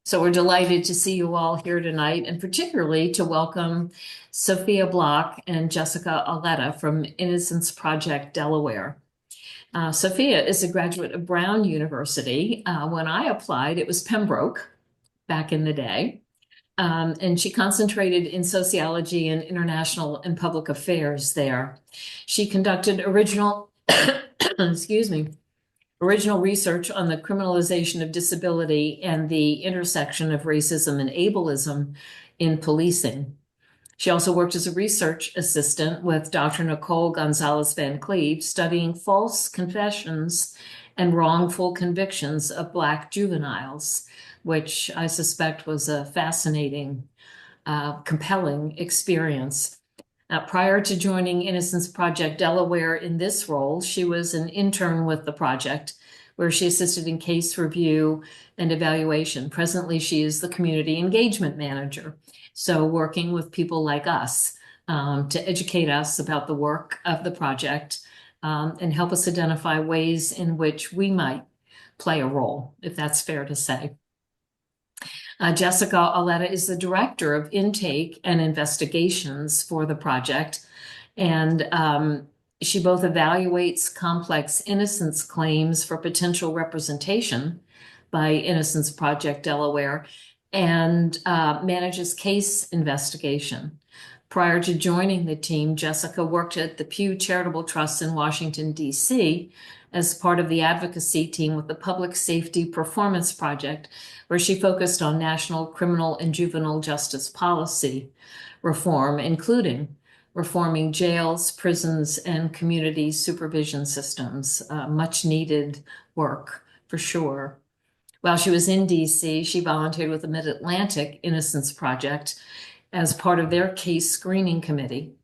So we're delighted to see you all here tonight, and particularly to welcome Sophia Block and Jessica Auletta from Innocence Project, Delaware. Sophia is a graduate of Brown University. When I applied, it was Pembroke back in the day. And she concentrated in sociology and international and public affairs there. She conducted excuse me, original research on the criminalization of disability and the intersection of racism and ableism in policing. She also worked as a research assistant with Dr. Nicole Gonzalez Van Cleve, studying false confessions and wrongful convictions of Black juveniles, which I suspect was a fascinating, compelling experience. Prior to joining Innocence Project Delaware in this role, she was an intern with the project, where she assisted in case review and evaluation. Presently, she is the community engagement manager, so working with people like us to educate us about the work of the project and help us identify ways in which we might play a role, if that's fair to say. Jessica Auletta is the director of intake and investigations for the project, and she both evaluates complex innocence claims for potential representation by Innocence Project Delaware and manages case investigation. Prior to joining the team, Jessica worked at the Pew Charitable Trust in Washington, D.C., as part of the advocacy team with the Public Safety Performance Project, where she focused on national criminal and juvenile justice policy reform, including reforming jails, prisons, and community supervision systems. Much needed work, for sure. While she was in DC, she volunteered with the Mid-Atlantic Innocence Project as part of their case screening committee.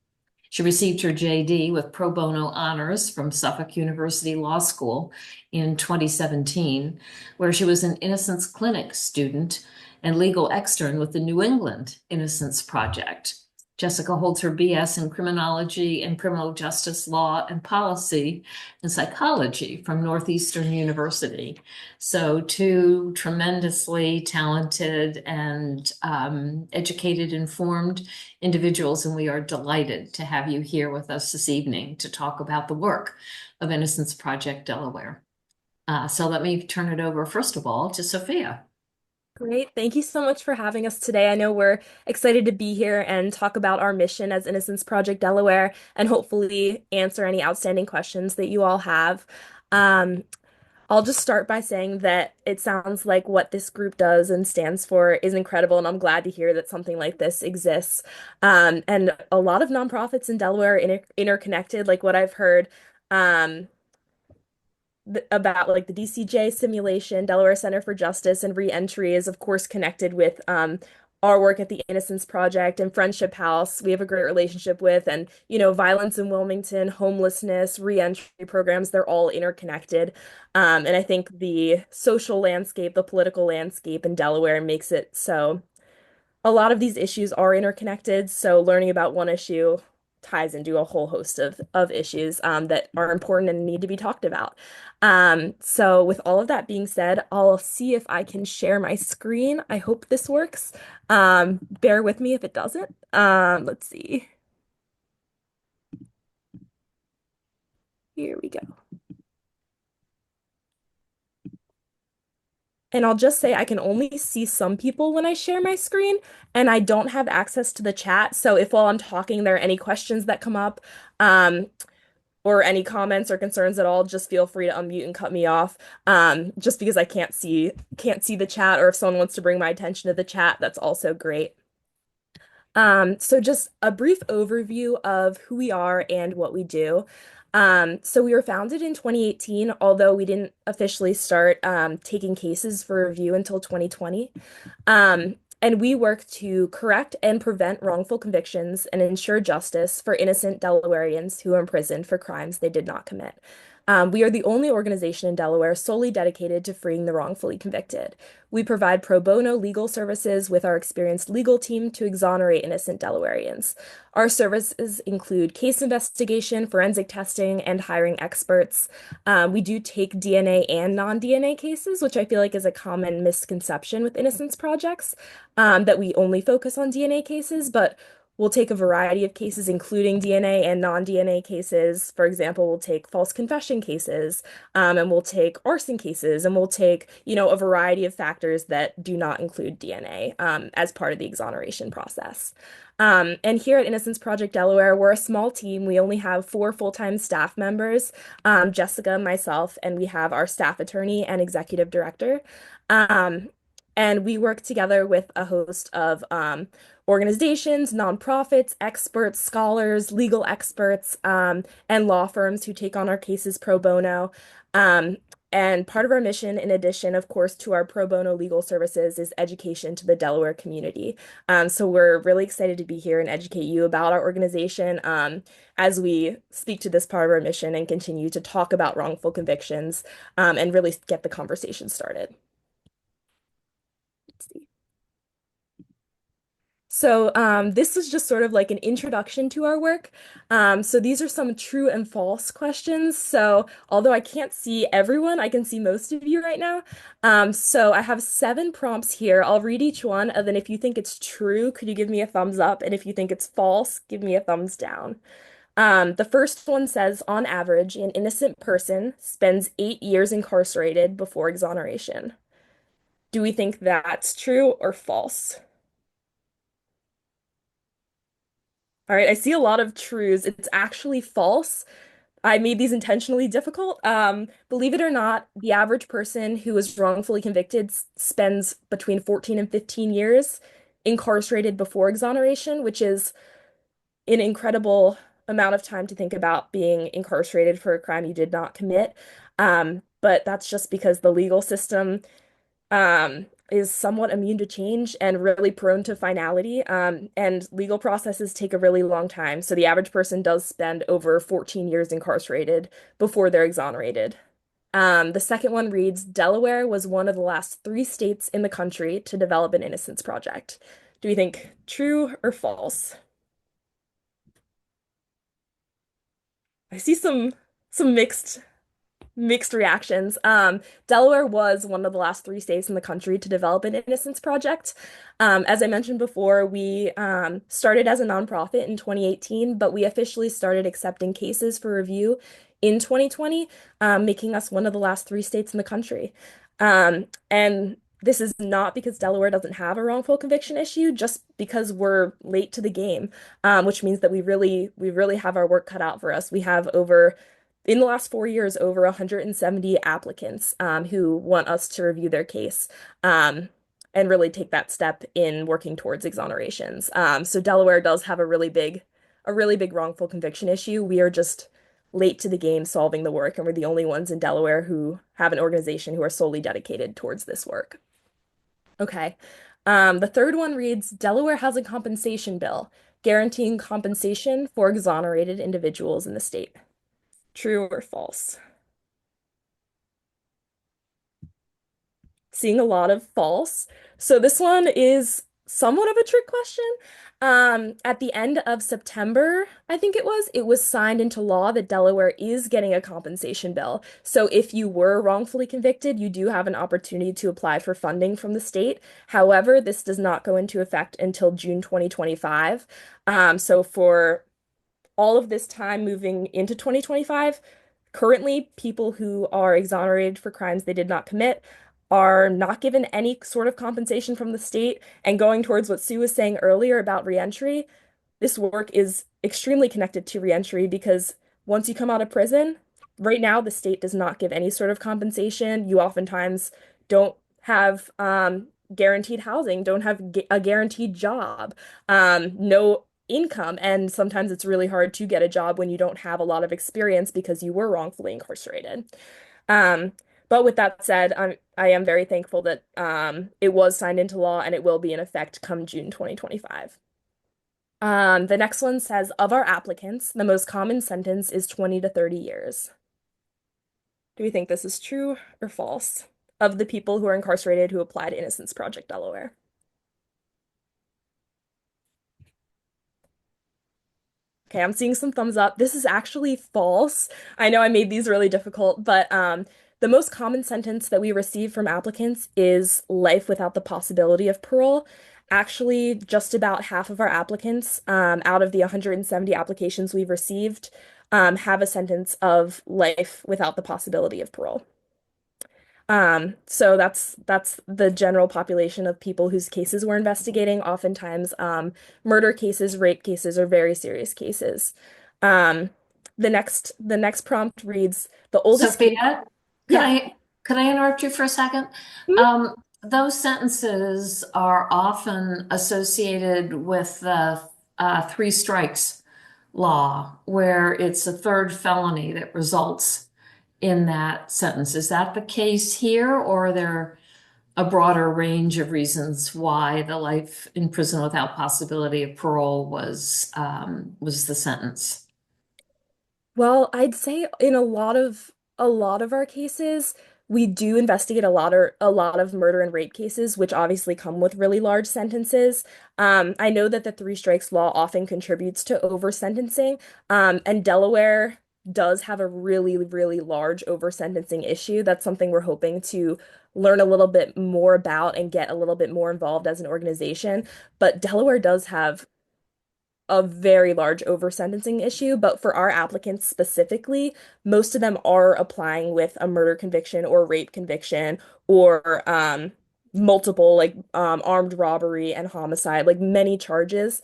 She received her JD with pro bono honors from Suffolk University Law School in 2017, where she was an Innocence Clinic student and legal extern with the New England Innocence Project. Jessica holds her BS in criminology and criminal justice law and policy and psychology from Northeastern University. So two tremendously talented and educated, informed individuals, and we are delighted to have you here with us this evening to talk about the work of Innocence Project Delaware. So let me turn it over, first of all, to Sophia. Great. Thank you so much for having us today. I know we're excited to be here and talk about our mission as Innocence Project Delaware and hopefully answer any outstanding questions that you all have. Um, I'll just start by saying that it sounds like what this group does and stands for is incredible, and I'm glad to hear that something like this exists. And a lot of nonprofits in Delaware are interconnected, like what I've heard. Um, about like the DCJ simulation, Delaware Center for Justice and Reentry is of course connected with our work at the Innocence Project and Friendship House. We have a great relationship with, and violence in Wilmington, homelessness, reentry programs, they're all interconnected. And I think the social landscape, the political landscape in Delaware makes it so a lot of these issues are interconnected, so learning about one issue ties into a whole host of issues that are important and need to be talked about. So with all of that being said, I'll see if I can share my screen. I hope this works. Bear with me if it doesn't. Let's see. Here we go. And I'll just say I can only see some people when I share my screen, and I don't have access to the chat. So if while I'm talking there are any questions that come up, or any comments or concerns at all, just feel free to unmute and cut me off. Just because I can't see the chat, or if someone wants to bring my attention to the chat, that's also great. So just a brief overview of who we are and what we do. So we were founded in 2018, although we didn't officially start taking cases for review until 2020. And we work to correct and prevent wrongful convictions and ensure justice for innocent Delawareans who are imprisoned for crimes they did not commit. We are the only organization in Delaware solely dedicated to freeing the wrongfully convicted. We provide pro bono legal services with our experienced legal team to exonerate innocent Delawareans. Our services include case investigation, forensic testing, and hiring experts. We do take DNA and non-DNA cases, which I feel like is a common misconception with innocence projects, that we only focus on DNA cases, but we'll take a variety of cases, including DNA and non-DNA cases. For example, we'll take false confession cases, and we'll take arson cases, and we'll take, a variety of factors that do not include DNA, as part of the exoneration process. And here at Innocence Project Delaware, we're a small team. We only have 4 full-time staff members, Jessica, myself, and we have our staff attorney and executive director. Um, and we work together with a host of organizations, nonprofits, experts, scholars, legal experts, and law firms who take on our cases pro bono. Um, and part of our mission, in addition, of course, to our pro bono legal services, is education to the Delaware community. So we're really excited to be here and educate you about our organization, as we speak to this part of our mission and continue to talk about wrongful convictions, and really get the conversation started. Let's see. So this is just sort of like an introduction to our work. So these are some true and false questions. So although I can't see everyone, I can see most of you right now. So I have 7 prompts here. I'll read each one, and then if you think it's true, could you give me a thumbs up? And if you think it's false, give me a thumbs down. The first one says, on average, an innocent person spends 8 years incarcerated before exoneration. Do we think that's true or false? All right, I see a lot of truths. It's actually false. I made these intentionally difficult. Believe it or not, the average person who is wrongfully convicted spends between 14 and 15 years incarcerated before exoneration, which is an incredible amount of time to think about being incarcerated for a crime you did not commit. But that's just because the legal system is somewhat immune to change and really prone to finality. And legal processes take a really long time. So the average person does spend over 14 years incarcerated before they're exonerated. The second one reads, Delaware was one of the last 3 states in the country to develop an innocence project. Do you think true or false? I see some mixed reactions. Delaware was one of the last 3 states in the country to develop an innocence project. As I mentioned before, we started as a nonprofit in 2018, but we officially started accepting cases for review in 2020, making us one of the last 3 states in the country. And this is not because Delaware doesn't have a wrongful conviction issue, just because we're late to the game, which means that we really have our work cut out for us. We have in the last 4 years, over 170 applicants, who want us to review their case, and really take that step in working towards exonerations. So Delaware does have a really big wrongful conviction issue. We are just late to the game solving the work, and we're the only ones in Delaware who have an organization who are solely dedicated towards this work. Okay. The third one reads, Delaware has a compensation bill guaranteeing compensation for exonerated individuals in the state. True or false? Seeing a lot of false. So this one is somewhat of a trick question. At the end of September, I think it was signed into law that Delaware is getting a compensation bill. So if you were wrongfully convicted, you do have an opportunity to apply for funding from the state. However, this does not go into effect until June 2025. So for all of this time moving into 2025, currently, people who are exonerated for crimes they did not commit are not given any sort of compensation from the state. And going towards what Sue was saying earlier about reentry, this work is extremely connected to reentry because once you come out of prison, right now the state does not give any sort of compensation. You oftentimes don't have guaranteed housing, don't have a guaranteed job, no income, and sometimes it's really hard to get a job when you don't have a lot of experience because you were wrongfully incarcerated. Um, but with that said, I am very thankful that it was signed into law and it will be in effect come June 2025. The next one says, of our applicants, the most common sentence is 20 to 30 years. Do we think this is true or false of the people who are incarcerated who applied to Innocence Project Delaware? Okay, I'm seeing some thumbs up. This is actually false. I know I made these really difficult, but the most common sentence that we receive from applicants is life without the possibility of parole. Actually, just about half of our applicants, out of the 170 applications we've received, have a sentence of life without the possibility of parole. So that's the general population of people whose cases we're investigating. Oftentimes, murder cases, rape cases, or very serious cases. Um, the next prompt reads, the oldest case. Sophia, could Yeah. I could I interrupt you for a second? Mhm. Those sentences are often associated with the three strikes law, where it's a third felony that results in that sentence. Is that the case here, or are there a broader range of reasons why the life in prison without possibility of parole was the sentence? Well, I'd say in a lot of our cases, we do investigate a lot of murder and rape cases, which obviously come with really large sentences. I know that the three strikes law often contributes to over sentencing, and Delaware does have a really, really large over sentencing issue. That's something we're hoping to learn a little bit more about and get a little bit more involved as an organization. But Delaware does have a very large over sentencing issue, but for our applicants specifically, most of them are applying with a murder conviction or rape conviction or multiple armed robbery and homicide, like many charges.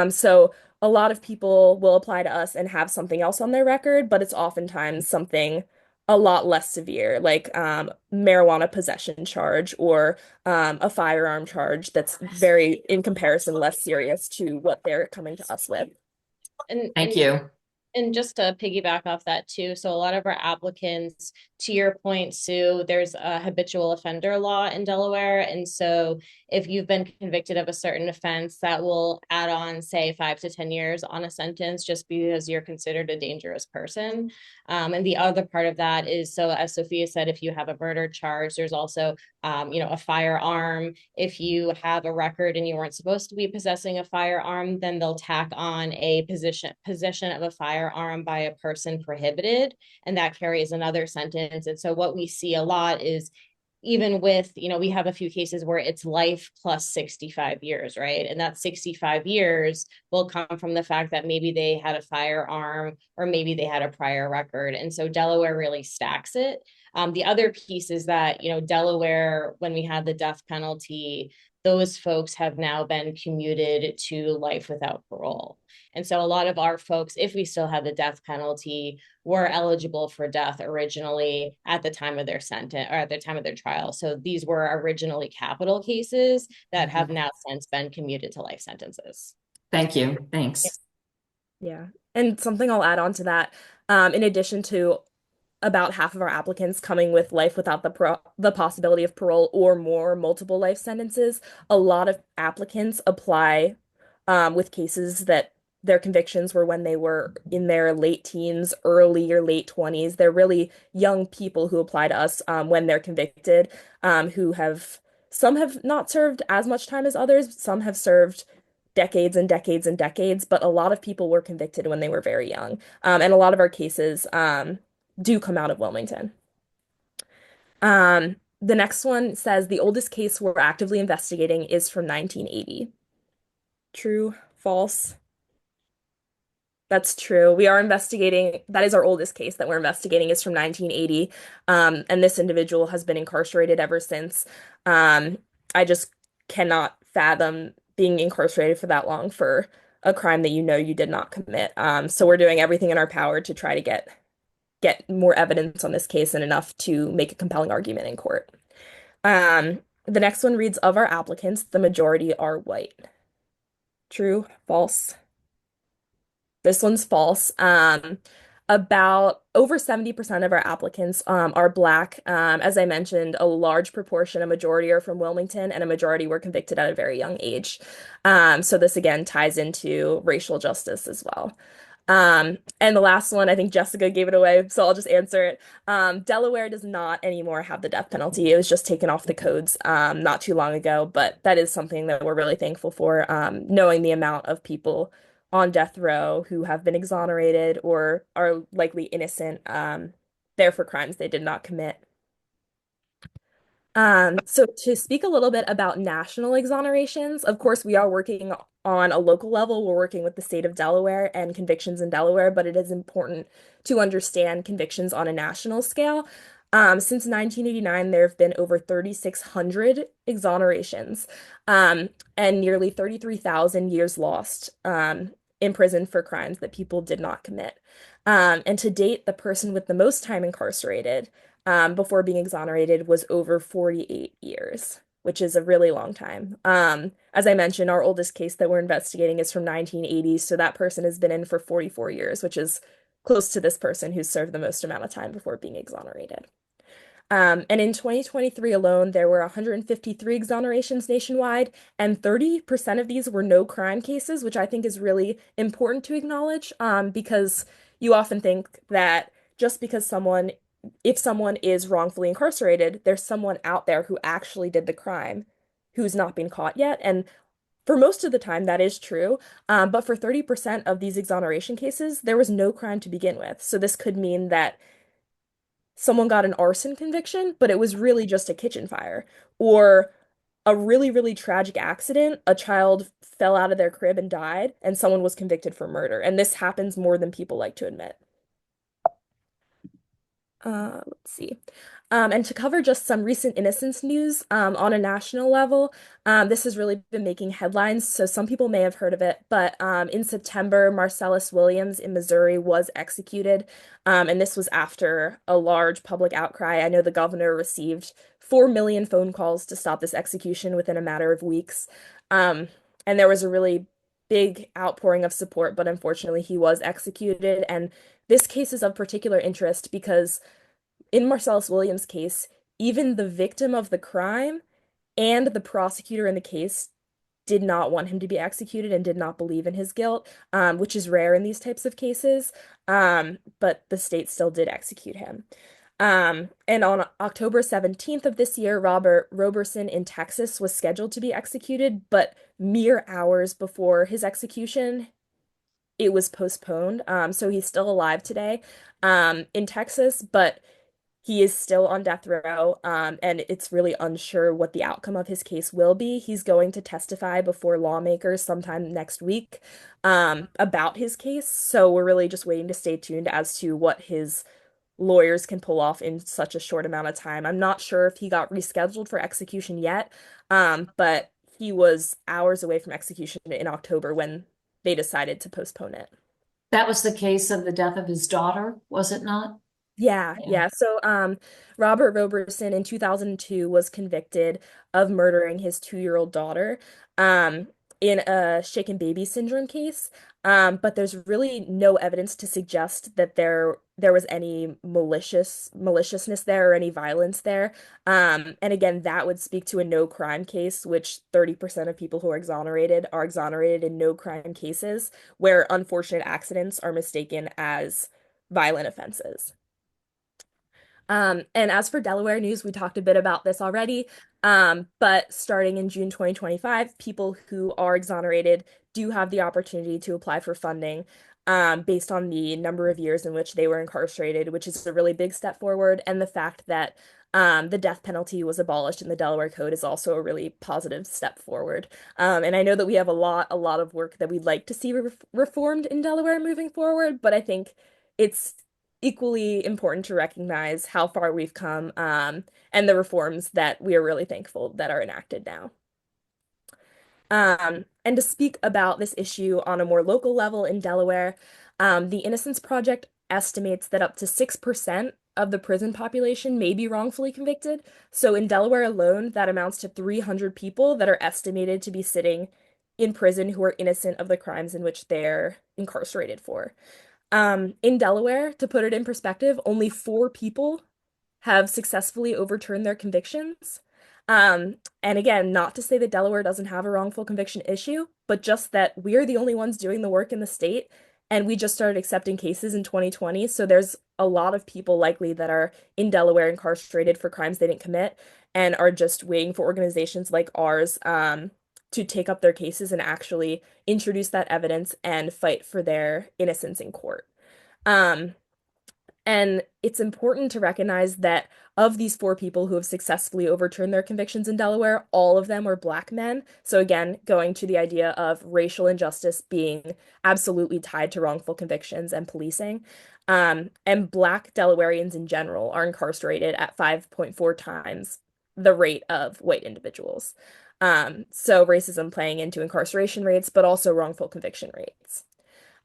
So a lot of people will apply to us and have something else on their record, but it's oftentimes something a lot less severe, like marijuana possession charge or a firearm charge that's very, in comparison, less serious to what they're coming to us with. And Thank and you. and just to piggyback off that too, so a lot of our applicants, to your point, Sue, there's a habitual offender law in Delaware. And so if you've been convicted of a certain offense, that will add on, say, 5 to 10 years on a sentence just because you're considered a dangerous person. And the other part of that is, so as Sophia said, if you have a murder charge, there's also a firearm. If you have a record and you weren't supposed to be possessing a firearm, then they'll tack on a possession of a firearm by a person prohibited, and that carries another sentence. And so what we see a lot is, even with, we have a few cases where it's life plus 65 years, right? And that 65 years will come from the fact that maybe they had a firearm or maybe they had a prior record. And so Delaware really stacks it. The other piece is that, Delaware, when we had the death penalty, those folks have now been commuted to life without parole. And so a lot of our folks, if we still had the death penalty, were eligible for death originally at the time of their sentence or at the time of their trial. So these were originally capital cases that have now since been commuted to life sentences. Thank you. Thanks. Yeah. And something I'll add on to that, in addition to about half of our applicants coming with life without the possibility of parole or more multiple life sentences, a lot of applicants apply with cases that their convictions were when they were in their late teens, early or late 20s. They're really young people who apply to us when they're convicted, who have some have not served as much time as others. Some have served decades and decades and decades, but a lot of people were convicted when they were very young. And a lot of our cases do come out of Wilmington. The next one says the oldest case we're actively investigating is from 1980. True, false? That's true. We are investigating, that is our oldest case that we're investigating is from 1980. And this individual has been incarcerated ever since. I just cannot fathom being incarcerated for that long for a crime that you know you did not commit. So we're doing everything in our power to try to get more evidence on this case and enough to make a compelling argument in court. The next one reads, of our applicants, the majority are white. True, false? This one's false. About over 70% of our applicants are Black. As I mentioned, a large proportion, a majority are from Wilmington, and a majority were convicted at a very young age. So this again ties into racial justice as well. And the last one, I think Jessica gave it away, so I'll just answer it. Delaware does not anymore have the death penalty. It was just taken off the codes not too long ago, but that is something that we're really thankful for, knowing the amount of people on death row who have been exonerated or are likely innocent there for crimes they did not commit. So to speak a little bit about national exonerations, of course, we are working on a local level. We're working with the state of Delaware and convictions in Delaware, but it is important to understand convictions on a national scale. Since 1989, there have been over 3,600 exonerations, and nearly 33,000 years lost, in prison for crimes that people did not commit. And to date, the person with the most time incarcerated before being exonerated was over 48 years, which is a really long time. As I mentioned, our oldest case that we're investigating is from 1980, so that person has been in for 44 years, which is close to this person who's served the most amount of time before being exonerated. And in 2023 alone, there were 153 exonerations nationwide, and 30% of these were no crime cases, which I think is really important to acknowledge, because you often think that just because if someone is wrongfully incarcerated, there's someone out there who actually did the crime who's not been caught yet. And for most of the time, that is true. But for 30% of these exoneration cases, there was no crime to begin with. So this could mean that someone got an arson conviction, but it was really just a kitchen fire, or a really, really tragic accident. A child fell out of their crib and died, and someone was convicted for murder. And this happens more than people like to admit. Let's see. And to cover just some recent innocence news on a national level, this has really been making headlines, so some people may have heard of it. But in September, Marcellus Williams in Missouri was executed, and this was after a large public outcry. I know the governor received 4 million phone calls to stop this execution within a matter of weeks. Um, and there was a really big outpouring of support, but unfortunately, he was executed. And this case is of particular interest because in Marcellus Williams' case, even the victim of the crime and the prosecutor in the case did not want him to be executed and did not believe in his guilt, which is rare in these types of cases. But the state still did execute him. And on October 17th of this year, Robert Roberson in Texas was scheduled to be executed, but mere hours before his execution, it was postponed. So he's still alive today, in Texas, but he is still on death row, and it's really unsure what the outcome of his case will be. He's going to testify before lawmakers sometime next week, about his case. So we're really just waiting to stay tuned as to what his lawyers can pull off in such a short amount of time. I'm not sure if he got rescheduled for execution yet, but he was hours away from execution in October when they decided to postpone it. That was the case of the death of his daughter, was it not? Yeah, Yeah. yeah. So, Robert Roberson in 2002 was convicted of murdering his 2-year-old daughter, um, in a shaken baby syndrome case. But there's really no evidence to suggest that there was any maliciousness there or any violence there. And again, that would speak to a no crime case, which 30% of people who are exonerated in no crime cases, where unfortunate accidents are mistaken as violent offenses. And as for Delaware news, we talked a bit about this already. But starting in June 2025, people who are exonerated do have the opportunity to apply for funding, based on the number of years in which they were incarcerated, which is a really big step forward. And the fact that the death penalty was abolished in the Delaware Code is also a really positive step forward. And I know that we have a lot of work that we'd like to see reformed in Delaware moving forward, but I think it's equally important to recognize how far we've come, and the reforms that we are really thankful that are enacted now. And to speak about this issue on a more local level in Delaware, the Innocence Project estimates that up to 6% of the prison population may be wrongfully convicted. So in Delaware alone, that amounts to 300 people that are estimated to be sitting in prison who are innocent of the crimes in which they're incarcerated for. In Delaware, to put it in perspective, only 4 people have successfully overturned their convictions. And again, not to say that Delaware doesn't have a wrongful conviction issue, but just that we're the only ones doing the work in the state, And we just started accepting cases in 2020. So there's a lot of people likely that are in Delaware incarcerated for crimes they didn't commit and are just waiting for organizations like ours to take up their cases and actually introduce that evidence and fight for their innocence in court. Um, and it's important to recognize that of these four people who have successfully overturned their convictions in Delaware, all of them were Black men. So, again, going to the idea of racial injustice being absolutely tied to wrongful convictions and policing. And Black Delawareans in general are incarcerated at 5.4 times the rate of white individuals. So, racism playing into incarceration rates, but also wrongful conviction rates.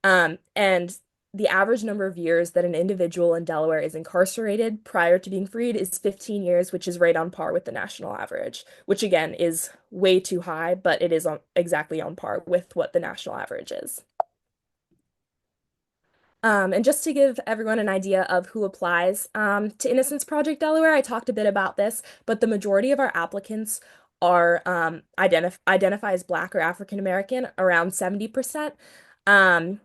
And the average number of years that an individual in Delaware is incarcerated prior to being freed is 15 years, which is right on par with the national average, which again is way too high, but it is exactly on par with what the national average is. And just to give everyone an idea of who applies to Innocence Project Delaware, I talked a bit about this, but the majority of our applicants are identify as Black or African American, around 70%. Um,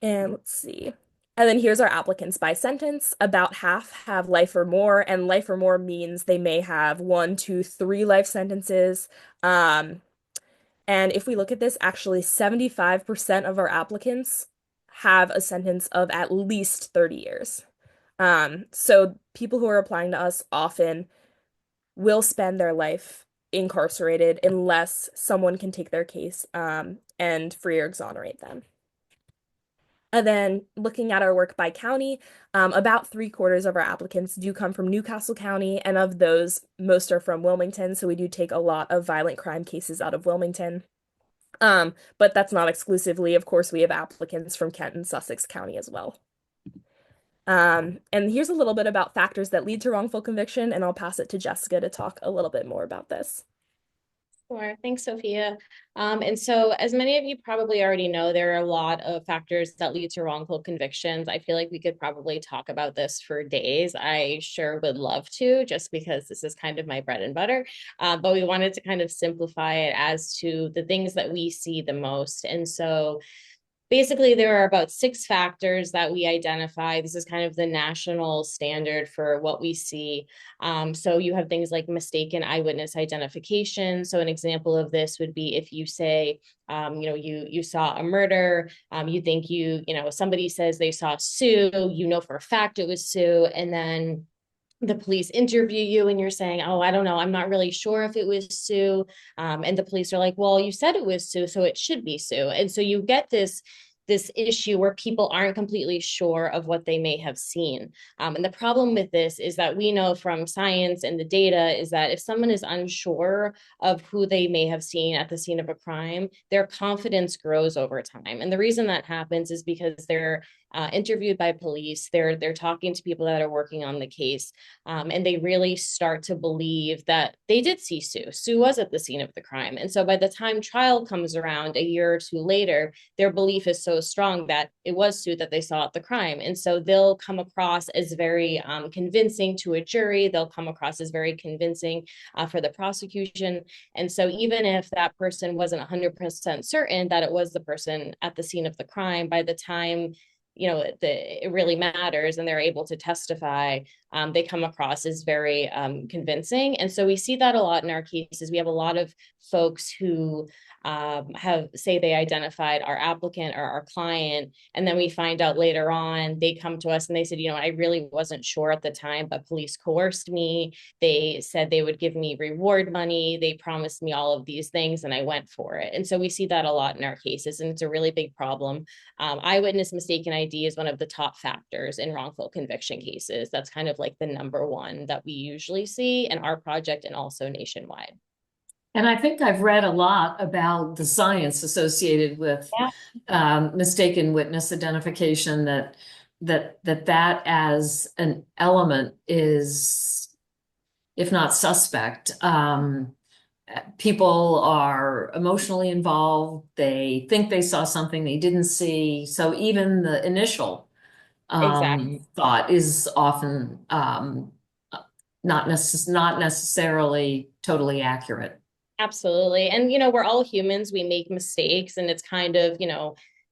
And let's see. And then here's our applicants by sentence. About half have life or more, and life or more means they may have 1, 2, 3 life sentences. Um, and if we look at this, actually 75% of our applicants have a sentence of at least 30 years. So people who are applying to us often will spend their life incarcerated unless someone can take their case and free or exonerate them. And then looking at our work by county, about 3/4 of our applicants do come from Newcastle County, and of those, most are from Wilmington. So we do take a lot of violent crime cases out of Wilmington. But that's not exclusively. Of course, we have applicants from Kent and Sussex County as well. And here's a little bit about factors that lead to wrongful conviction, and I'll pass it to Jessica to talk a little bit more about this. Sure. Thanks, Sophia. And so, as many of you probably already know, there are a lot of factors that lead to wrongful convictions. I feel like we could probably talk about this for days. I sure would love to, just because this is kind of my bread and butter. But we wanted to kind of simplify it as to the things that we see the most. And so, basically, there are about 6 factors that we identify. This is kind of the national standard for what we see. So you have things like mistaken eyewitness identification. So an example of this would be if you say, you saw a murder, you think somebody says they saw Sue, you know for a fact it was Sue, and then the police interview you and you're saying, oh, I don't know, I'm not really sure if it was Sue. And the police are like, well, you said it was Sue, so it should be Sue. And so you get this issue where people aren't completely sure of what they may have seen. And the problem with this is that we know from science and the data is that if someone is unsure of who they may have seen at the scene of a crime, their confidence grows over time. And the reason that happens is because they're interviewed by police, they're talking to people that are working on the case, and they really start to believe that they did see Sue. Sue was at the scene of the crime. And so by the time trial comes around a year or two later, their belief is so strong that it was Sue that they saw at the crime. And so they'll come across as very convincing to a jury. They'll come across as very convincing for the prosecution. And so even if that person wasn't 100% certain that it was the person at the scene of the crime, by the time it really matters and they're able to testify, they come across as very convincing. And so we see that a lot in our cases. We have a lot of folks who say they identified our applicant or our client, and then we find out later on they come to us and they said, I really wasn't sure at the time, but police coerced me. They said they would give me reward money. They promised me all of these things and I went for it. And so we see that a lot in our cases, and it's a really big problem. Eyewitness mistaken ID is one of the top factors in wrongful conviction cases. That's kind of like the number one that we usually see in our project and also nationwide. And I think I've read a lot about the science associated with mistaken witness identification, that as an element is, if not suspect. People are emotionally involved. They think they saw something they didn't see. So even the initial Exactly. thought is often not necessarily totally accurate. Absolutely. And, we're all humans. We make mistakes, and it's kind of,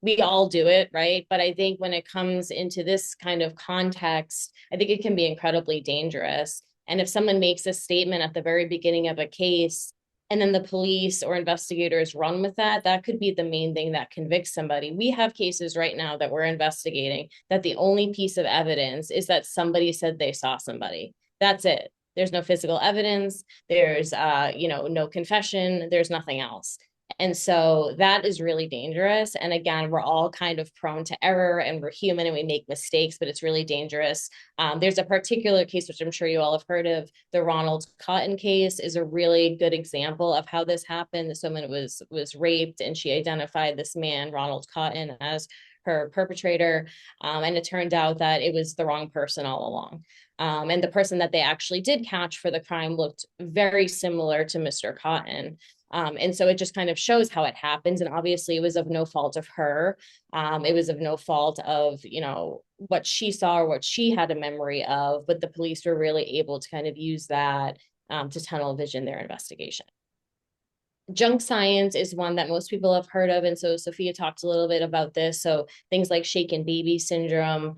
we all do it, right? But I think when it comes into this kind of context, I think it can be incredibly dangerous. And if someone makes a statement at the very beginning of a case, and then the police or investigators run with that, that could be the main thing that convicts somebody. We have cases right now that we're investigating that the only piece of evidence is that somebody said they saw somebody. That's it. There's no physical evidence. There's, no confession. There's nothing else. And so that is really dangerous. And again, we're all kind of prone to error and we're human and we make mistakes, but it's really dangerous. There's a particular case, which I'm sure you all have heard of, the Ronald Cotton case is a really good example of how this happened. This woman was raped and she identified this man, Ronald Cotton, as her perpetrator. And it turned out that it was the wrong person all along. And the person that they actually did catch for the crime looked very similar to Mr. Cotton. And so it just kind of shows how it happens. And obviously it was of no fault of her. It was of no fault of, what she saw or what she had a memory of, but the police were really able to kind of use that to tunnel vision their investigation. Junk science is one that most people have heard of. And so Sophia talked a little bit about this. So things like shaken baby syndrome,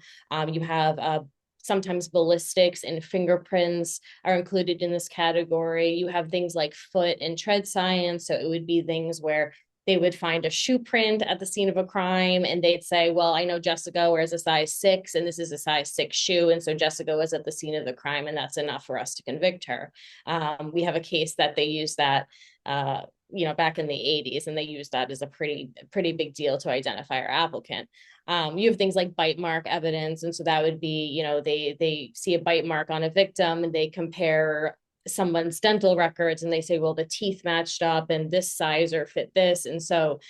you have sometimes ballistics and fingerprints are included in this category. You have things like foot and tread science. So it would be things where they would find a shoe print at the scene of a crime and they'd say, well, I know Jessica wears a size 6 and this is a size 6 shoe. And so Jessica was at the scene of the crime and that's enough for us to convict her. We have a case that they used that back in the 80s, and they used that as a pretty big deal to identify our applicant. You have things like bite mark evidence. And so that would be, they see a bite mark on a victim and they compare someone's dental records and they say, well, the teeth matched up and this sizer fit this. And so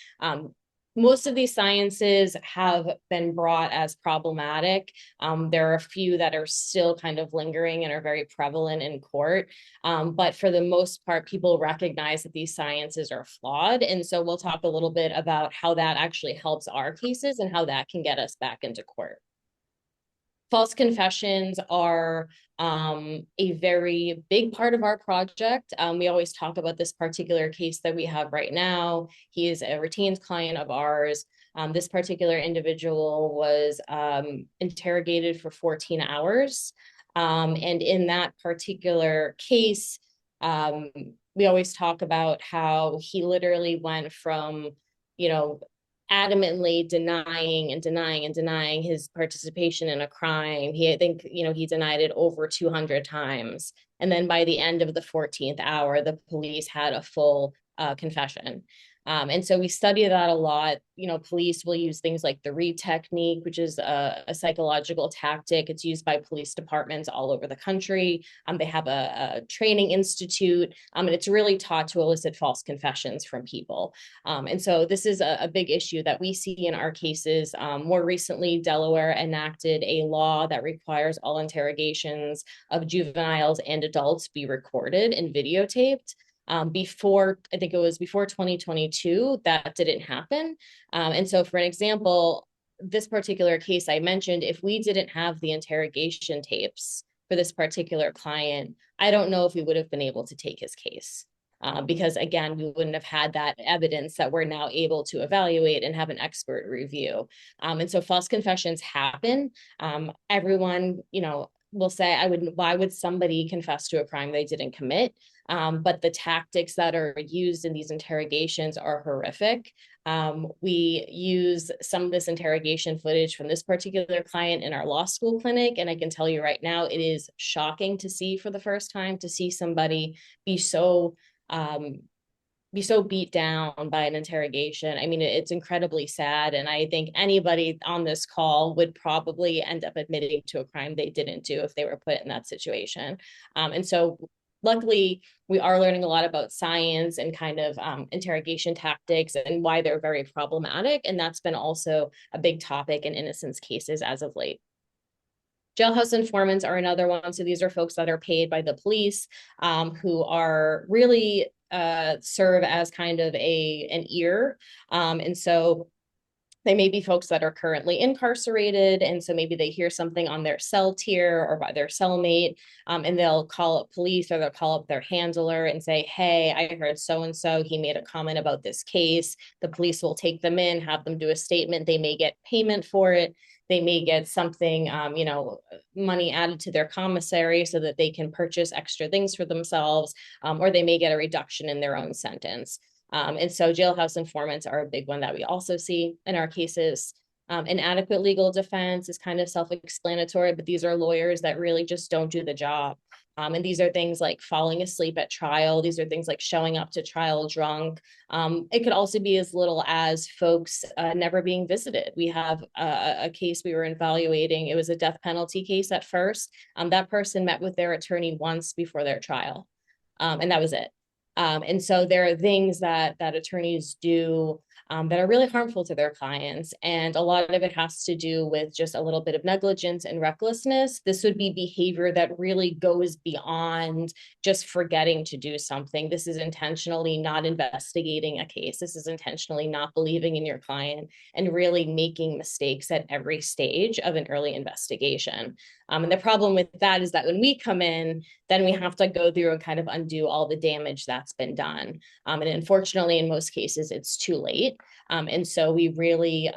most of these sciences have been brought as problematic. There are a few that are still kind of lingering and are very prevalent in court. But for the most part, people recognize that these sciences are flawed. And so we'll talk a little bit about how that actually helps our cases and how that can get us back into court. False confessions are a very big part of our project. We always talk about this particular case that we have right now. He is a retained client of ours. This particular individual was interrogated for 14 hours. And in that particular case, we always talk about how he literally went from, adamantly denying his participation in a crime. I think, he denied it over 200 times. And then by the end of the 14th hour, the police had a full confession. And so we study that a lot. Police will use things like the read technique, which is a psychological tactic. It's used by police departments all over the country. They have a training institute, and it's really taught to elicit false confessions from people. And so this is a big issue that we see in our cases. More recently, Delaware enacted a law that requires all interrogations of juveniles and adults be recorded and videotaped. Before 2022, that didn't happen. And so for an example, this particular case I mentioned, if we didn't have the interrogation tapes for this particular client, I don't know if we would have been able to take his case. Because again, we wouldn't have had that evidence that we're now able to evaluate and have an expert review. And so false confessions happen. Everyone, will say, why would somebody confess to a crime they didn't commit? But the tactics that are used in these interrogations are horrific. We use some of this interrogation footage from this particular client in our law school clinic. And I can tell you right now, it is shocking to see for the first time, to see somebody be so beat down by an interrogation. I mean, it's incredibly sad. And I think anybody on this call would probably end up admitting to a crime they didn't do if they were put in that situation. And so luckily, we are learning a lot about science and kind of interrogation tactics and why they're very problematic. And that's been also a big topic in innocence cases as of late. Jailhouse informants are another one. So these are folks that are paid by the police who are really serve as kind of an ear. And so They may be folks that are currently incarcerated, and so maybe they hear something on their cell tier or by their cellmate, and they'll call up police or they'll call up their handler and say, hey, I heard so-and-so, he made a comment about this case. The police will take them in, have them do a statement. They may get payment for it. They may get something, money added to their commissary so that they can purchase extra things for themselves, or they may get a reduction in their own sentence. And so jailhouse informants are a big one that we also see in our cases. Inadequate legal defense is kind of self-explanatory, but these are lawyers that really just don't do the job. And these are things like falling asleep at trial. These are things like showing up to trial drunk. It could also be as little as folks never being visited. We have a case we were evaluating. It was a death penalty case at first. That person met with their attorney once before their trial, and that was it. And so there are things that attorneys do that are really harmful to their clients. And a lot of it has to do with just a little bit of negligence and recklessness. This would be behavior that really goes beyond just forgetting to do something. This is intentionally not investigating a case. This is intentionally not believing in your client and really making mistakes at every stage of an early investigation. And the problem with that is that when we come in, then we have to go through and kind of undo all the damage that's been done. And unfortunately, in most cases, it's too late. And so we really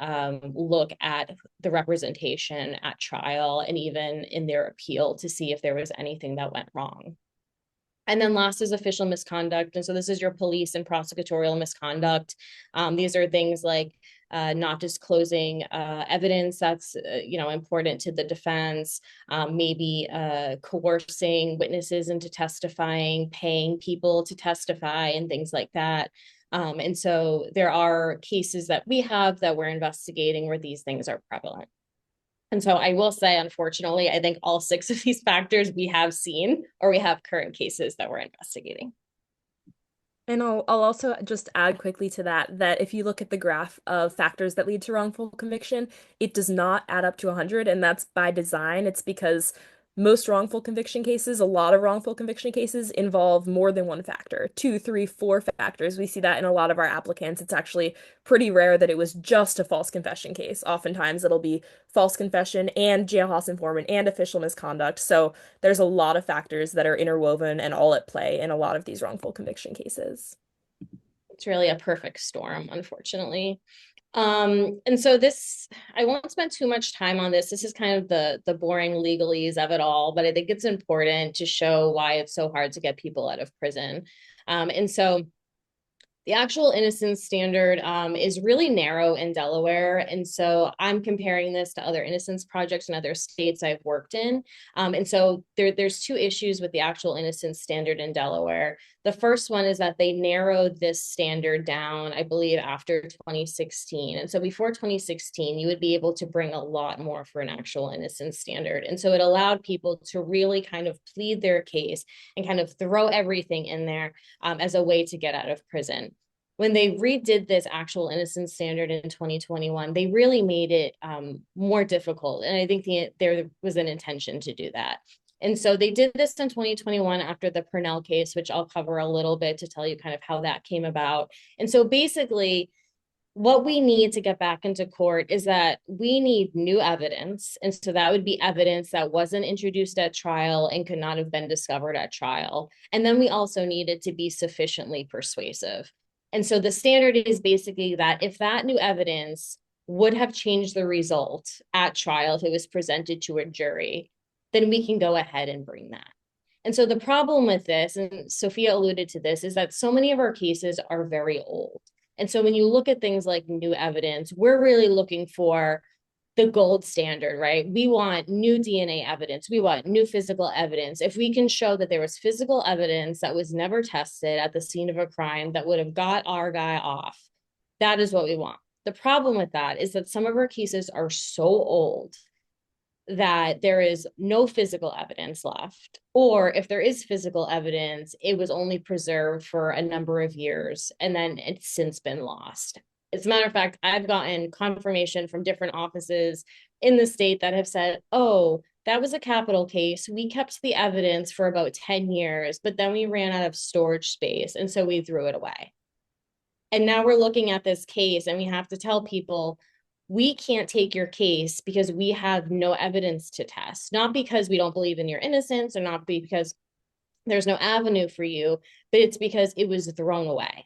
look at the representation at trial and even in their appeal to see if there was anything that went wrong. And then last is official misconduct. And so this is your police and prosecutorial misconduct. These are things like not disclosing evidence that's important to the defense, maybe coercing witnesses into testifying, paying people to testify, and things like that. And so there are cases that we have that we're investigating where these things are prevalent. And so I will say, unfortunately, I think all 6 of these factors we have seen, or we have current cases that we're investigating. And I'll also just add quickly to that if you look at the graph of factors that lead to wrongful conviction, it does not add up to 100, and that's by design. It's because most wrongful conviction cases, a lot of wrongful conviction cases involve more than one factor, 2, 3, 4 factors. We see that in a lot of our applicants. It's actually pretty rare that it was just a false confession case. Oftentimes it'll be false confession and jailhouse informant and official misconduct. So there's a lot of factors that are interwoven and all at play in a lot of these wrongful conviction cases. It's really a perfect storm, unfortunately. And so this, I won't spend too much time on this. This is kind of the boring legalese of it all, but I think it's important to show why it's so hard to get people out of prison. And so the actual innocence standard is really narrow in Delaware. And so I'm comparing this to other innocence projects in other states I've worked in. And so there's 2 issues with the actual innocence standard in Delaware. The first one is that they narrowed this standard down, I believe, after 2016. And so before 2016, you would be able to bring a lot more for an actual innocence standard. And so it allowed people to really kind of plead their case and kind of throw everything in there as a way to get out of prison. When they redid this actual innocence standard in 2021, they really made it more difficult. And I think there was an intention to do that. And so they did this in 2021 after the Purnell case, which I'll cover a little bit to tell you kind of how that came about. And so basically, what we need to get back into court is that we need new evidence. And so that would be evidence that wasn't introduced at trial and could not have been discovered at trial. And then we also need it to be sufficiently persuasive. And so the standard is basically that if that new evidence would have changed the result at trial, if it was presented to a jury, then we can go ahead and bring that. And so the problem with this, and Sophia alluded to this, is that so many of our cases are very old. And so when you look at things like new evidence, we're really looking for the gold standard, right? We want new DNA evidence. We want new physical evidence. If we can show that there was physical evidence that was never tested at the scene of a crime that would have got our guy off, that is what we want. The problem with that is that some of our cases are so old that there is no physical evidence left. Or if there is physical evidence, it was only preserved for a number of years and then it's since been lost. As a matter of fact, I've gotten confirmation from different offices in the state that have said, oh, that was a capital case. We kept the evidence for about 10 years, but then we ran out of storage space. And so we threw it away. And now we're looking at this case and we have to tell people, we can't take your case because we have no evidence to test, not because we don't believe in your innocence or not because there's no avenue for you, but it's because it was thrown away.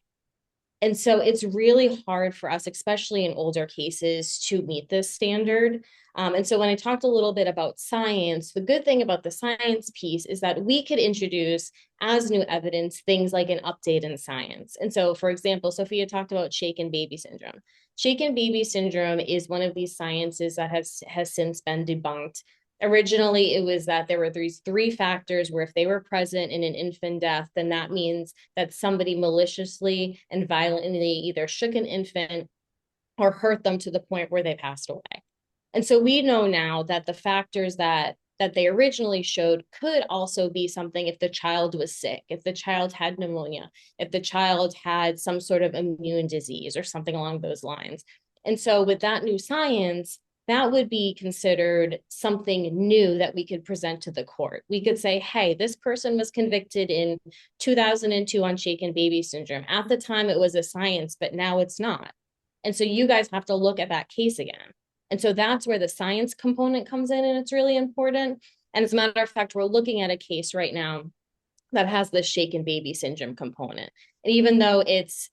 And so it's really hard for us, especially in older cases, to meet this standard. And so when I talked a little bit about science, the good thing about the science piece is that we could introduce as new evidence things like an update in science. And so, for example, Sophia talked about shaken baby syndrome. Shaken baby syndrome is one of these sciences that has since been debunked. Originally, it was that there were these three factors where if they were present in an infant death, then that means that somebody maliciously and violently either shook an infant or hurt them to the point where they passed away. And so we know now that the factors that they originally showed could also be something if the child was sick, if the child had pneumonia, if the child had some sort of immune disease or something along those lines. And so with that new science, that would be considered something new that we could present to the court. We could say, hey, this person was convicted in 2002 on shaken baby syndrome. At the time, it was a science, but now it's not. And so you guys have to look at that case again. And so that's where the science component comes in, and it's really important. And as a matter of fact, we're looking at a case right now that has the shaken baby syndrome component. And even though it's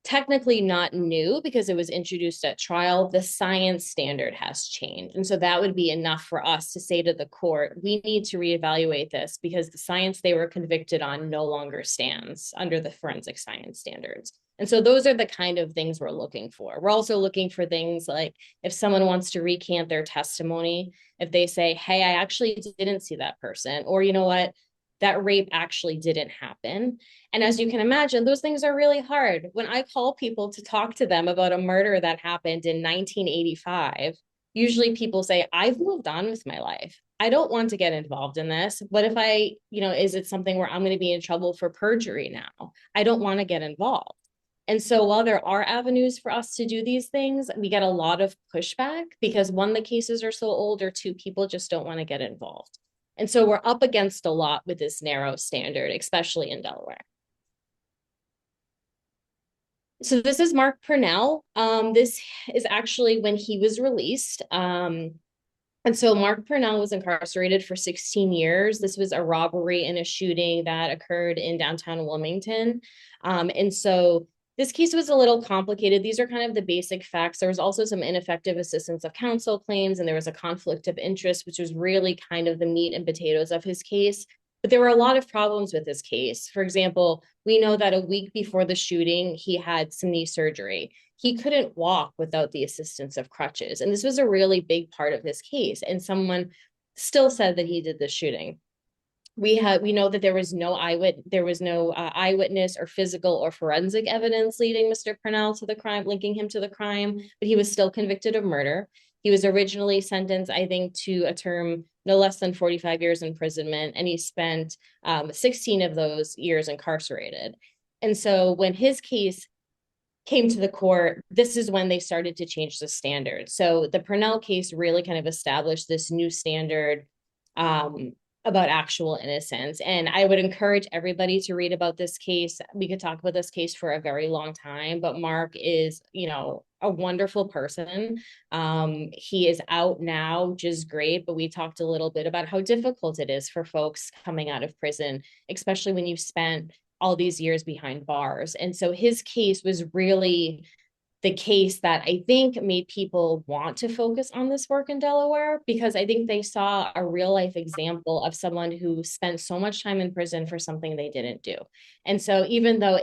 technically not new because it was introduced at trial, the science standard has changed. And so that would be enough for us to say to the court, we need to reevaluate this because the science they were convicted on no longer stands under the forensic science standards. And so those are the kind of things we're looking for. We're also looking for things like if someone wants to recant their testimony, if they say, hey, I actually didn't see that person, or you know what, that rape actually didn't happen. And as you can imagine, those things are really hard. When I call people to talk to them about a murder that happened in 1985, usually people say, I've moved on with my life. I don't want to get involved in this. What if is it something where I'm going to be in trouble for perjury now? I don't want to get involved. And so while there are avenues for us to do these things, we get a lot of pushback because one, the cases are so old, or two, people just don't want to get involved. And so we're up against a lot with this narrow standard, especially in Delaware. So this is Mark Purnell. This is actually when he was released. And so Mark Purnell was incarcerated for 16 years. This was a robbery and a shooting that occurred in downtown Wilmington. And so this case was a little complicated. These are kind of the basic facts. There was also some ineffective assistance of counsel claims, and there was a conflict of interest, which was really kind of the meat and potatoes of his case. But there were a lot of problems with this case. For example, we know that a week before the shooting, he had some knee surgery. He couldn't walk without the assistance of crutches. And this was a really big part of his case. And someone still said that he did the shooting. We know that there was no eyewitness or physical or forensic evidence leading Mr. Purnell to the crime, linking him to the crime, but he was still convicted of murder. He was originally sentenced, I think, to a term no less than 45 years imprisonment, and he spent 16 of those years incarcerated. And so when his case came to the court, this is when they started to change the standard. So the Purnell case really kind of established this new standard about actual innocence. And I would encourage everybody to read about this case. We could talk about this case for a very long time, but Mark is, a wonderful person. He is out now, which is great, but we talked a little bit about how difficult it is for folks coming out of prison, especially when you've spent all these years behind bars. And so his case was really the case that I think made people want to focus on this work in Delaware, because I think they saw a real life example of someone who spent so much time in prison for something they didn't do. And so even though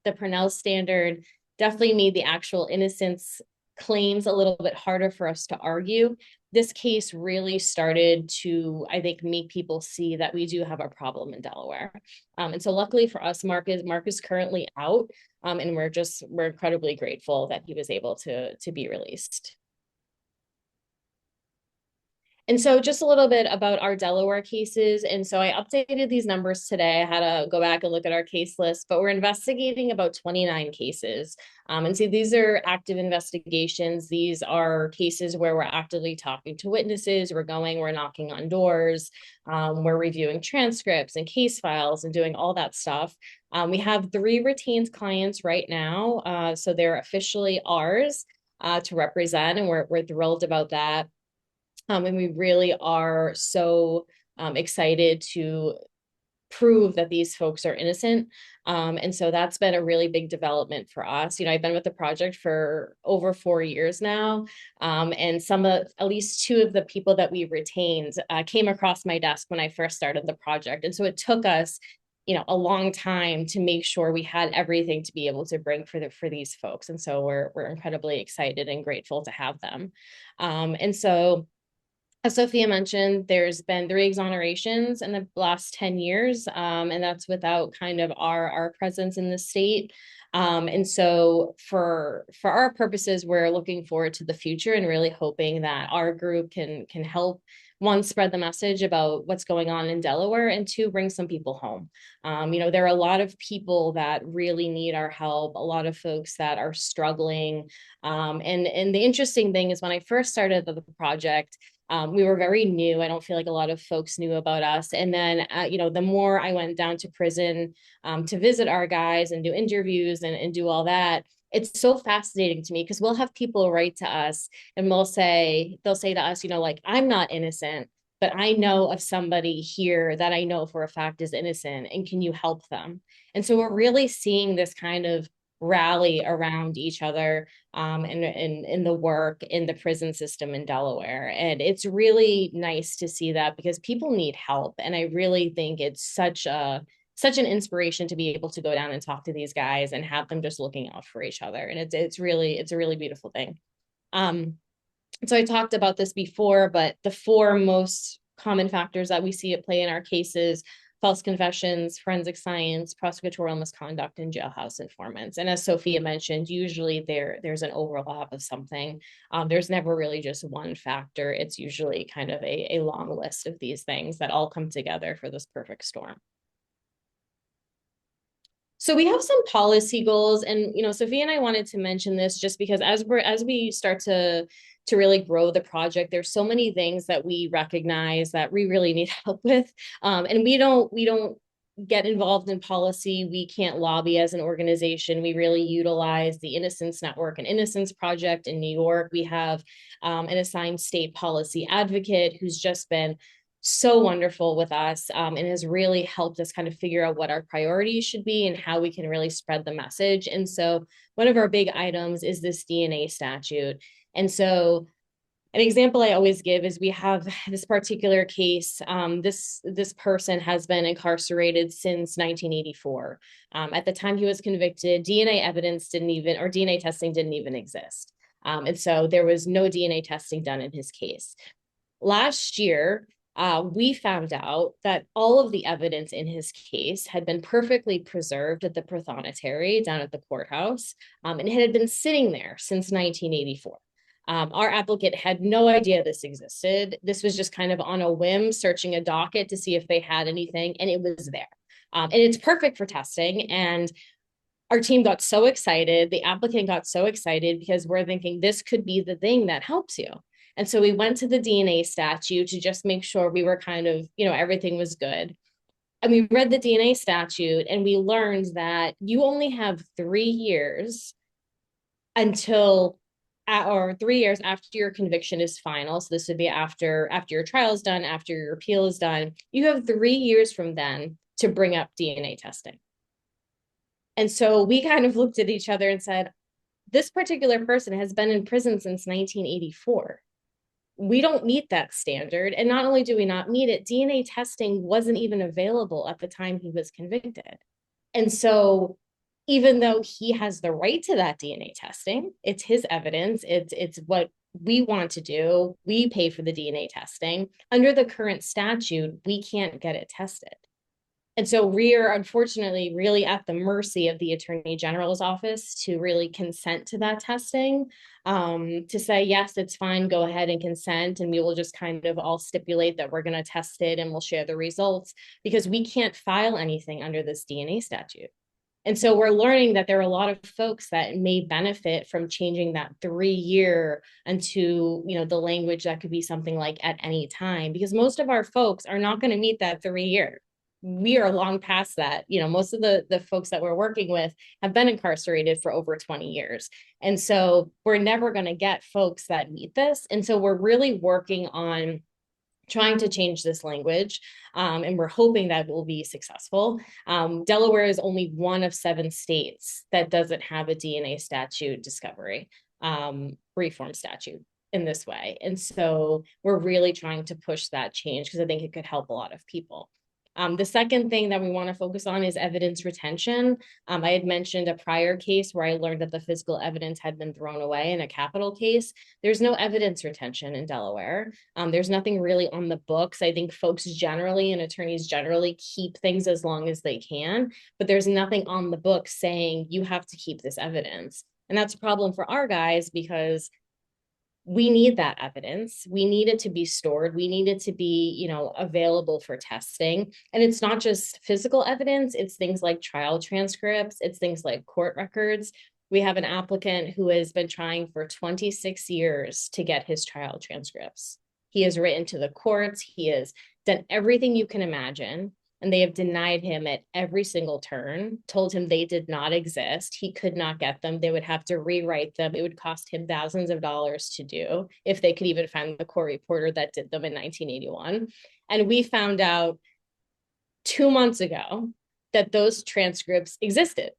the Purnell standard definitely made the actual innocence claims a little bit harder for us to argue, this case really started to, I think, make people see that we do have a problem in Delaware. And so luckily for us, Mark is currently out, and we're incredibly grateful that he was able to be released. And so just a little bit about our Delaware cases. And so I updated these numbers today. I had to go back and look at our case list, but we're investigating about 29 cases. And so these are active investigations. These are cases where we're actively talking to witnesses. We're knocking on doors. We're reviewing transcripts and case files and doing all that stuff. We have 3 retained clients right now. So they're officially ours. to represent, and we're thrilled about that. And we really are so excited to prove that these folks are innocent. And so that's been a really big development for us. I've been with the project for over 4 years now. And at least two of the people that we retained came across my desk when I first started the project. And so it took us, a long time to make sure we had everything to be able to bring for these folks. And so we're incredibly excited and grateful to have them. And so, as Sophia mentioned, there's been 3 exonerations in the last 10 years, and that's without kind of our presence in the state. And so for our purposes, we're looking forward to the future and really hoping that our group can help, one, spread the message about what's going on in Delaware, and two, bring some people home. There are a lot of people that really need our help, a lot of folks that are struggling. And the interesting thing is, when I first started the project, we were very new. I don't feel like a lot of folks knew about us. And then, the more I went down to prison to visit our guys and do interviews and do all that, it's so fascinating to me, because we'll have people write to us and they'll say to us, like, I'm not innocent, but I know of somebody here that I know for a fact is innocent, and can you help them? And so we're really seeing this kind of rally around each other in the work in the prison system in Delaware. And it's really nice to see that, because people need help. And I really think it's such an inspiration to be able to go down and talk to these guys and have them just looking out for each other. And it's a really beautiful thing. So I talked about this before, but the 4 most common factors that we see at play in our cases: false confessions, forensic science, prosecutorial misconduct, and jailhouse informants. And as Sophia mentioned, usually there's an overlap of something. There's never really just one factor. It's usually kind of a long list of these things that all come together for this perfect storm. So we have some policy goals, and Sophia and I wanted to mention this just because as we start to really grow the project, there's so many things that we recognize that we really need help with, and we don't get involved in policy. We can't lobby as an organization. We really utilize the Innocence Network and Innocence Project in New York. We have an assigned state policy advocate who's just been so wonderful with us, and has really helped us kind of figure out what our priorities should be and how we can really spread the message. And so one of our big items is this DNA statute. And so an example I always give is, we have this particular case. This person has been incarcerated since 1984. At the time he was convicted, DNA testing didn't even exist. And so there was no DNA testing done in his case. Last year, we found out that all of the evidence in his case had been perfectly preserved at the prothonotary down at the courthouse, and it had been sitting there since 1984. Our applicant had no idea this existed. This was just kind of on a whim, searching a docket to see if they had anything, and it was there. And it's perfect for testing. And our team got so excited, the applicant got so excited, because we're thinking this could be the thing that helps you. And so we went to the DNA statute to just make sure we were kind of, everything was good. And we read the DNA statute, and we learned that you only have 3 years or 3 years after your conviction is final. So this would be after your trial is done, after your appeal is done. You have 3 years from then to bring up DNA testing. And so we kind of looked at each other and said, this particular person has been in prison since 1984. We don't meet that standard. And not only do we not meet it, DNA testing wasn't even available at the time he was convicted. And so even though he has the right to that DNA testing, it's his evidence, it's what we want to do, we pay for the DNA testing. Under the current statute, we can't get it tested. And so we are unfortunately really at the mercy of the Attorney General's office to really consent to that testing, to say, yes, it's fine, go ahead and consent, and we will just kind of all stipulate that we're going to test it and we'll share the results, because we can't file anything under this DNA statute. And so we're learning that there are a lot of folks that may benefit from changing that 3-year into, the language that could be something like at any time, because most of our folks are not going to meet that 3 year. we are long past that. You know, most of the folks that we're working with have been incarcerated for over 20 years. And so we're never going to get folks that meet this. And so we're really working on trying to change this language, and we're hoping that will be successful. Delaware is only one of 7 states that doesn't have a DNA statute discovery reform statute in this way. And so we're really trying to push that change because I think it could help a lot of people. The second thing that we want to focus on is evidence retention. I had mentioned a prior case where I learned that the physical evidence had been thrown away in a capital case. There's no evidence retention in Delaware. There's nothing really on the books. I think folks generally and attorneys generally keep things as long as they can, but there's nothing on the books saying you have to keep this evidence. And that's a problem for our guys because we need that evidence. We need it to be stored. We need it to be, you know, available for testing. And it's not just physical evidence. It's things like trial transcripts. It's things like court records. We have an applicant who has been trying for 26 years to get his trial transcripts. He has written to the courts. He has done everything you can imagine. And they have denied him at every single turn, told him they did not exist. He could not get them. They would have to rewrite them. It would cost him thousands of dollars to do if they could even find the court reporter that did them in 1981. And we found out 2 months ago that those transcripts existed.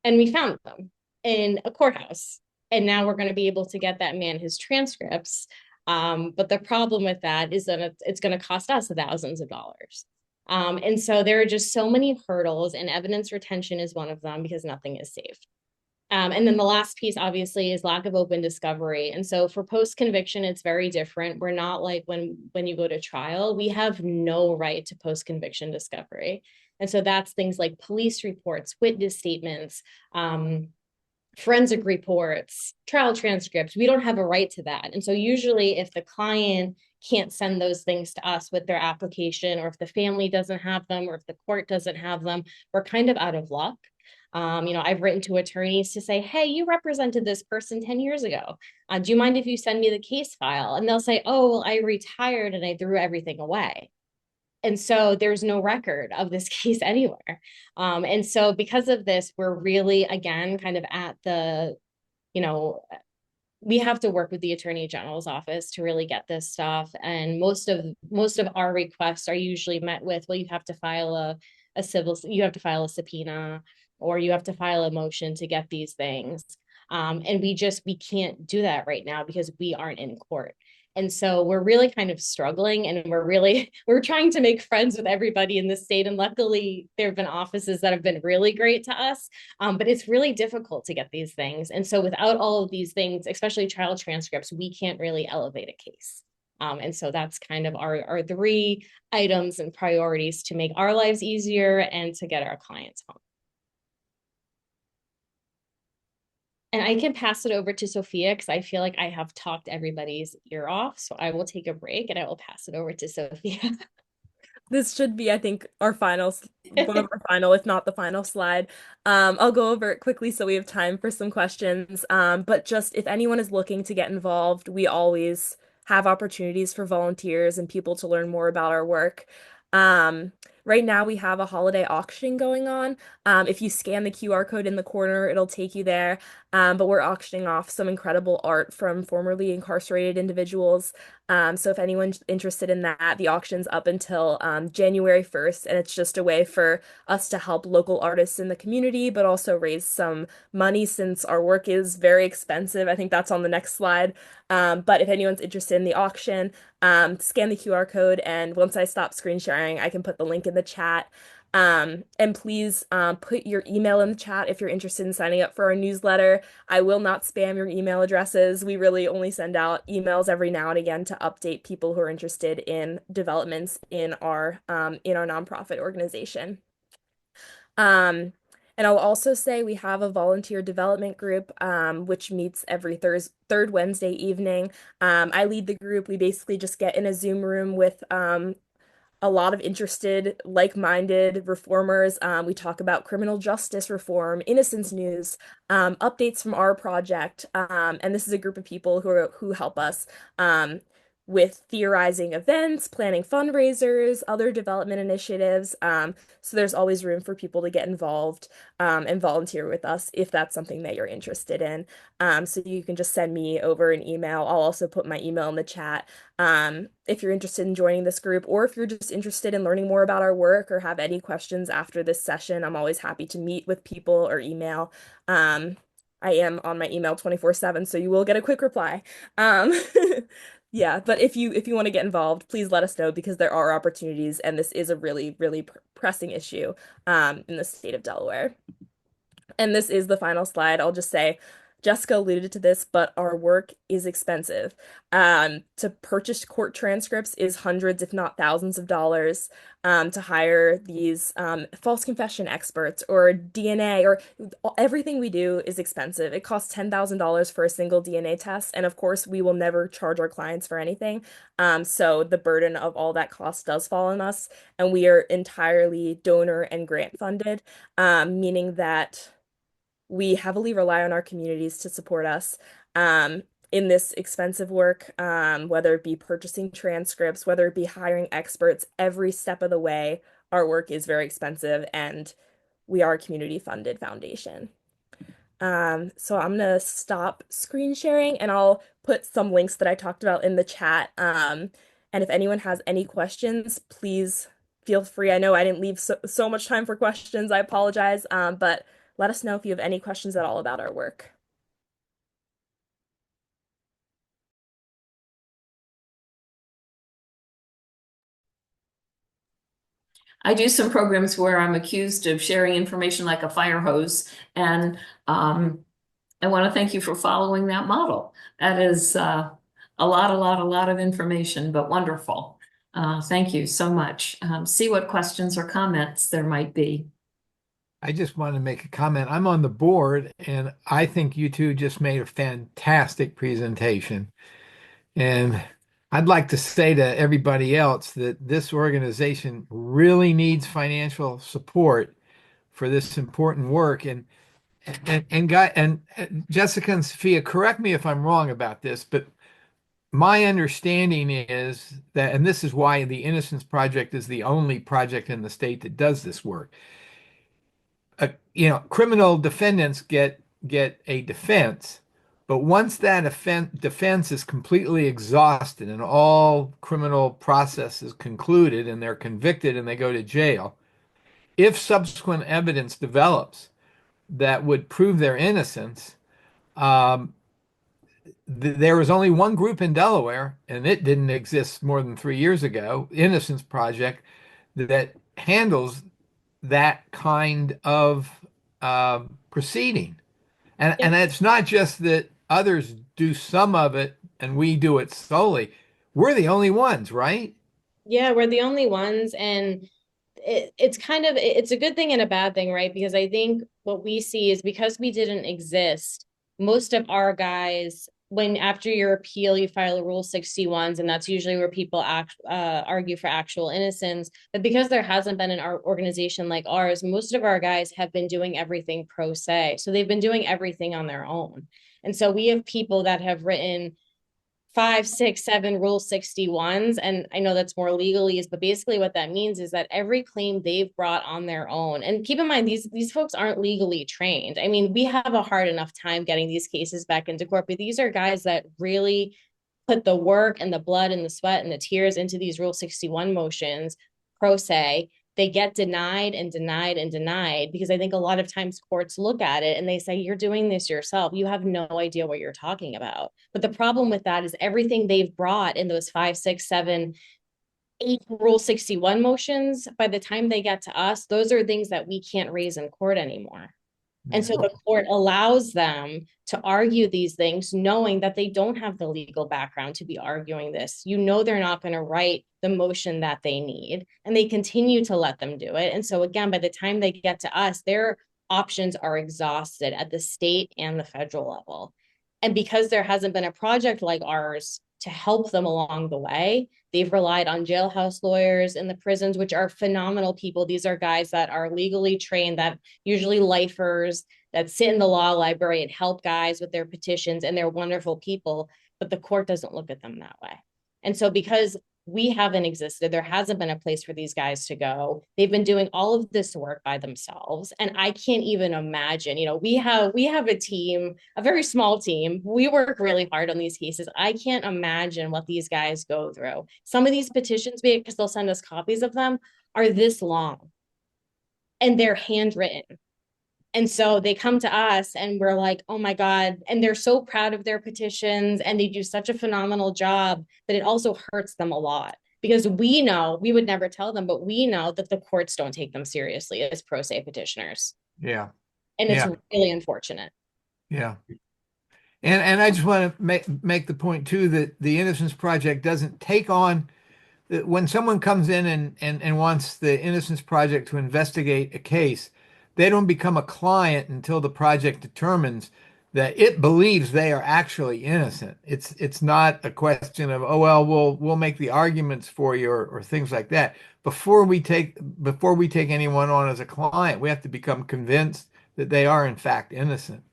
And we found them in a courthouse. And now we're going to be able to get that man his transcripts. But the problem with that is that it's going to cost us thousands of dollars. And so there are just so many hurdles, and evidence retention is one of them because nothing is safe. And then the last piece, obviously, is lack of open discovery. And so for post-conviction, it's very different. We're not like when you go to trial, we have no right to post-conviction discovery. And so that's things like police reports, witness statements, forensic reports, trial transcripts. We don't have a right to that. And so usually if the client can't send those things to us with their application, or if the family doesn't have them, or if the court doesn't have them, we're kind of out of luck. You know, I've written to attorneys to say, hey, you represented this person 10 years ago. Do you mind if you send me the case file? And they'll say, oh, well, I retired and I threw everything away. And so there's no record of this case anywhere. And so because of this, we're really, again, kind of at the, you know, we have to work with the Attorney General's office to really get this stuff. And most of our requests are usually met with, well, you have to file you have to file a subpoena, or you have to file a motion to get these things. And we can't do that right now because we aren't in court. And so we're really kind of struggling, and we're trying to make friends with everybody in the state. And luckily there have been offices that have been really great to us. But it's really difficult to get these things. And so without all of these things, especially trial transcripts, we can't really elevate a case. And so that's kind of our 3 items and priorities to make our lives easier and to get our clients home. And I can pass it over to Sophia because I feel like I have talked everybody's ear off. So I will take a break and I will pass it over to Sophia. This should be, I think, one of our final, if not the final slide. I'll go over it quickly so we have time for some questions. But just if anyone is looking to get involved, we always have opportunities for volunteers and people to learn more about our work. Right now we have a holiday auction going on. If you scan the QR code in the corner, it'll take you there. But we're auctioning off some incredible art from formerly incarcerated individuals. So if anyone's interested in that, the auction's up until January 1st, and it's just a way for us to help local artists in the community, but also raise some money since our work is very expensive. I think that's on the next slide. But if anyone's interested in the auction, scan the QR code, and once I stop screen sharing, I can put the link in the chat. And please put your email in the chat if you're interested in signing up for our newsletter. I will not spam your email addresses. We really only send out emails every now and again to update people who are interested in developments in our nonprofit organization. And I'll also say we have a volunteer development group, which meets every third Wednesday evening. I lead the group. We basically just get in a Zoom room with a lot of interested, like-minded reformers. We talk about criminal justice reform, innocence news, updates from our project, and this is a group of people who help us. with theorizing events, planning fundraisers, other development initiatives. So there's always room for people to get involved and volunteer with us if that's something that you're interested in. So you can just send me over an email. I'll also put my email in the chat if you're interested in joining this group, or if you're just interested in learning more about our work or have any questions after this session. I'm always happy to meet with people or email. I am on my email 24/7, so you will get a quick reply. Um, Yeah, but if you want to get involved, please let us know because there are opportunities, and this is a really, really pressing issue in the state of Delaware. And this is the final slide. I'll just say, Jessica alluded to this, but our work is expensive. To purchase court transcripts is hundreds, if not thousands of dollars. To hire these false confession experts or DNA or everything we do is expensive. It costs $10,000 for a single DNA test. And of course, we will never charge our clients for anything. So the burden of all that cost does fall on us. And we are entirely donor and grant funded, meaning that we heavily rely on our communities to support us in this expensive work, whether it be purchasing transcripts, whether it be hiring experts, every step of the way, our work is very expensive and we are a community funded foundation. So I'm gonna stop screen sharing and I'll put some links that I talked about in the chat. And if anyone has any questions, please feel free. I know I didn't leave so much time for questions. I apologize. But let us know if you have any questions at all about our work. I do some programs where I'm accused of sharing information like a fire hose, and I want to thank you for following that model. That is a lot of information, but wonderful. Thank you so much. See what questions or comments there might be. I just want to make a comment. I'm on the board, and I think you two just made a fantastic presentation. And I'd like to say to everybody else that this organization really needs financial support for this important work. And Jessica and Sophia, correct me if I'm wrong about this, but my understanding is that, and this is why the Innocence Project is the only project in the state that does this work. Criminal defendants get a defense, but once that defense is completely exhausted and all criminal process is concluded and they're convicted and they go to jail, if subsequent evidence develops that would prove their innocence, um, there was only one group in Delaware, and it didn't exist more than 3 years ago, Innocence Project, that handles that kind of proceeding. And it's not just that others do some of it and we do it solely. We're the only ones, right? Yeah, we're the only ones. And it's kind of it's a good thing and a bad thing, right? Because I think what we see is because we didn't exist, most of our guys, when after your appeal, you file a Rule 61s, and that's usually where people argue for actual innocence. But because there hasn't been an organization like ours, most of our guys have been doing everything pro se. So they've been doing everything on their own. And so we have people that have written 5, 6, 7 Rule 61s. And I know that's more legalese, but basically what that means is that every claim they've brought on their own. And keep in mind, these folks aren't legally trained. I mean, we have a hard enough time getting these cases back into court, but these are guys that really put the work and the blood and the sweat and the tears into these Rule 61 motions pro se. They get denied and denied and denied because I think a lot of times courts look at it and they say, you're doing this yourself. You have no idea what you're talking about. But the problem with that is everything they've brought in those 5, 6, 7, 8 Rule 61 motions, by the time they get to us, those are things that we can't raise in court anymore. And so the court allows them to argue these things, knowing that they don't have the legal background to be arguing this. You know, they're not going to write the motion that they need, and they continue to let them do it. And so, again, by the time they get to us, their options are exhausted at the state and the federal level. And because there hasn't been a project like ours to help them along the way, they've relied on jailhouse lawyers in the prisons, which are phenomenal people. These are guys that are legally trained, that usually lifers, that sit in the law library and help guys with their petitions, and they're wonderful people, but the court doesn't look at them that way. And so because we haven't existed, there hasn't been a place for these guys to go. They've been doing all of this work by themselves. And I can't even imagine, we have a team, a very small team. We work really hard on these cases. I can't imagine what these guys go through. Some of these petitions, because they'll send us copies of them, are this long and they're handwritten. And so they come to us and we're like, oh my God. And they're so proud of their petitions and they do such a phenomenal job, but it also hurts them a lot because we know, we would never tell them, but we know that the courts don't take them seriously as pro se petitioners. Yeah. And it's really unfortunate. Yeah. And I just want to make the point too that the Innocence Project doesn't take on when someone comes in and wants the Innocence Project to investigate a case, they don't become a client until the project determines that it believes they are actually innocent. It's not a question of, oh well, we'll make the arguments for you or things like that. Before we take anyone on as a client, we have to become convinced that they are in fact innocent.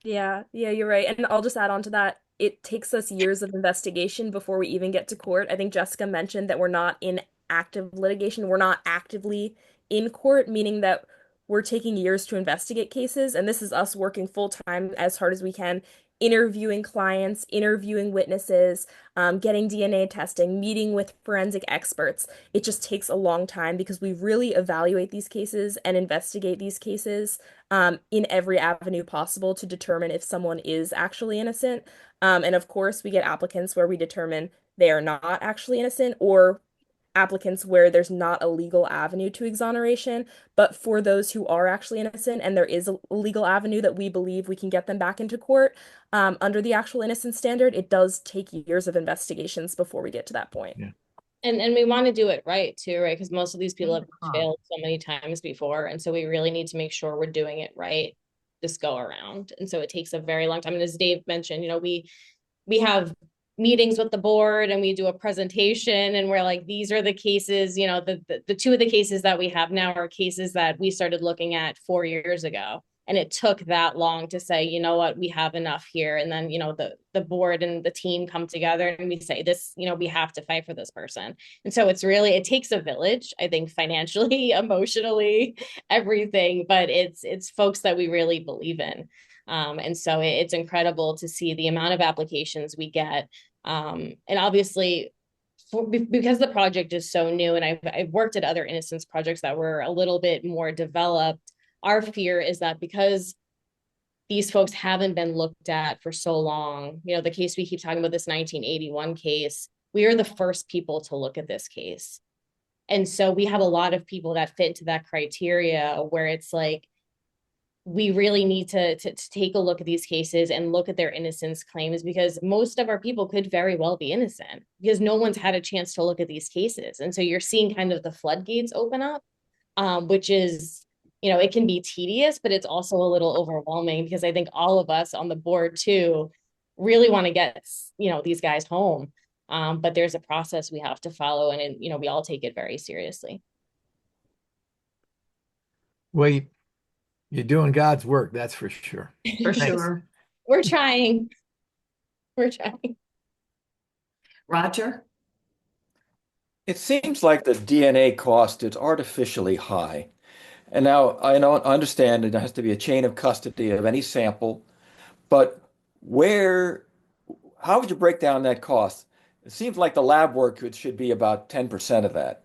Yeah, you're right. And I'll just add on to that. It takes us years of investigation before we even get to court. I think Jessica mentioned that we're not in active litigation. We're not actively in court, meaning that we're taking years to investigate cases. And this is us working full time as hard as we can, interviewing clients, interviewing witnesses, getting DNA testing, meeting with forensic experts. It just takes a long time because we really evaluate these cases and investigate these cases in every avenue possible to determine if someone is actually innocent. And of course, we get applicants where we determine they are not actually innocent, or applicants where there's not a legal avenue to exoneration. But for those who are actually innocent and there is a legal avenue that we believe we can get them back into court under the actual innocence standard, it does take years of investigations before we get to that point. Yeah. And we want to do it right too, right? Because most of these people have failed so many times before. And so we really need to make sure we're doing it right this go around. And so it takes a very long time. And as Dave mentioned, we have meetings with the board and we do a presentation and we're like, these are the cases, the two of the cases that we have now are cases that we started looking at 4 years ago. And it took that long to say, you know what, we have enough here. And then, the board and the team come together and we say this, we have to fight for this person. And so it takes a village, I think, financially, emotionally, everything, but it's folks that we really believe in. And so it's incredible to see the amount of applications we get. And obviously, because the project is so new, and I've worked at other innocence projects that were a little bit more developed, our fear is that because these folks haven't been looked at for so long, the case we keep talking about, this 1981 case, we are the first people to look at this case. And so we have a lot of people that fit into that criteria where it's like, we really need to take a look at these cases and look at their innocence claims, because most of our people could very well be innocent because no one's had a chance to look at these cases. And so you're seeing kind of the floodgates open up, which is, it can be tedious, but it's also a little overwhelming because I think all of us on the board too really want to get, these guys home. But there's a process we have to follow, and we all take it very seriously. Well, you're doing God's work, that's for sure. For sure. We're trying. Roger? It seems like the DNA cost is artificially high. And now I don't understand it has to be a chain of custody of any sample, but how would you break down that cost? It seems like the lab work should be about 10% of that.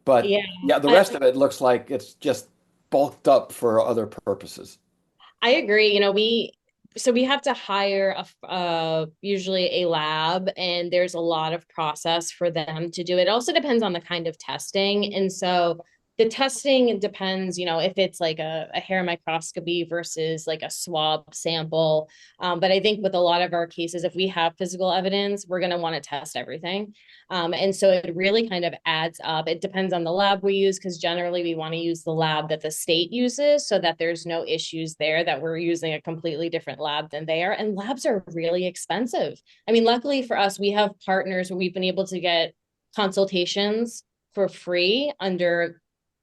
But yeah, the rest of it looks like it's just bulked up for other purposes. I agree. We have to hire usually a lab, and there's a lot of process for them to do it. It also depends on the kind of testing. And so the testing depends, if it's like a hair microscopy versus like a swab sample. But I think with a lot of our cases, if we have physical evidence, we're going to want to test everything. And so it really kind of adds up. It depends on the lab we use, because generally we want to use the lab that the state uses so that there's no issues there that we're using a completely different lab than they are. And labs are really expensive. I mean, luckily for us, we have partners where we've been able to get consultations for free under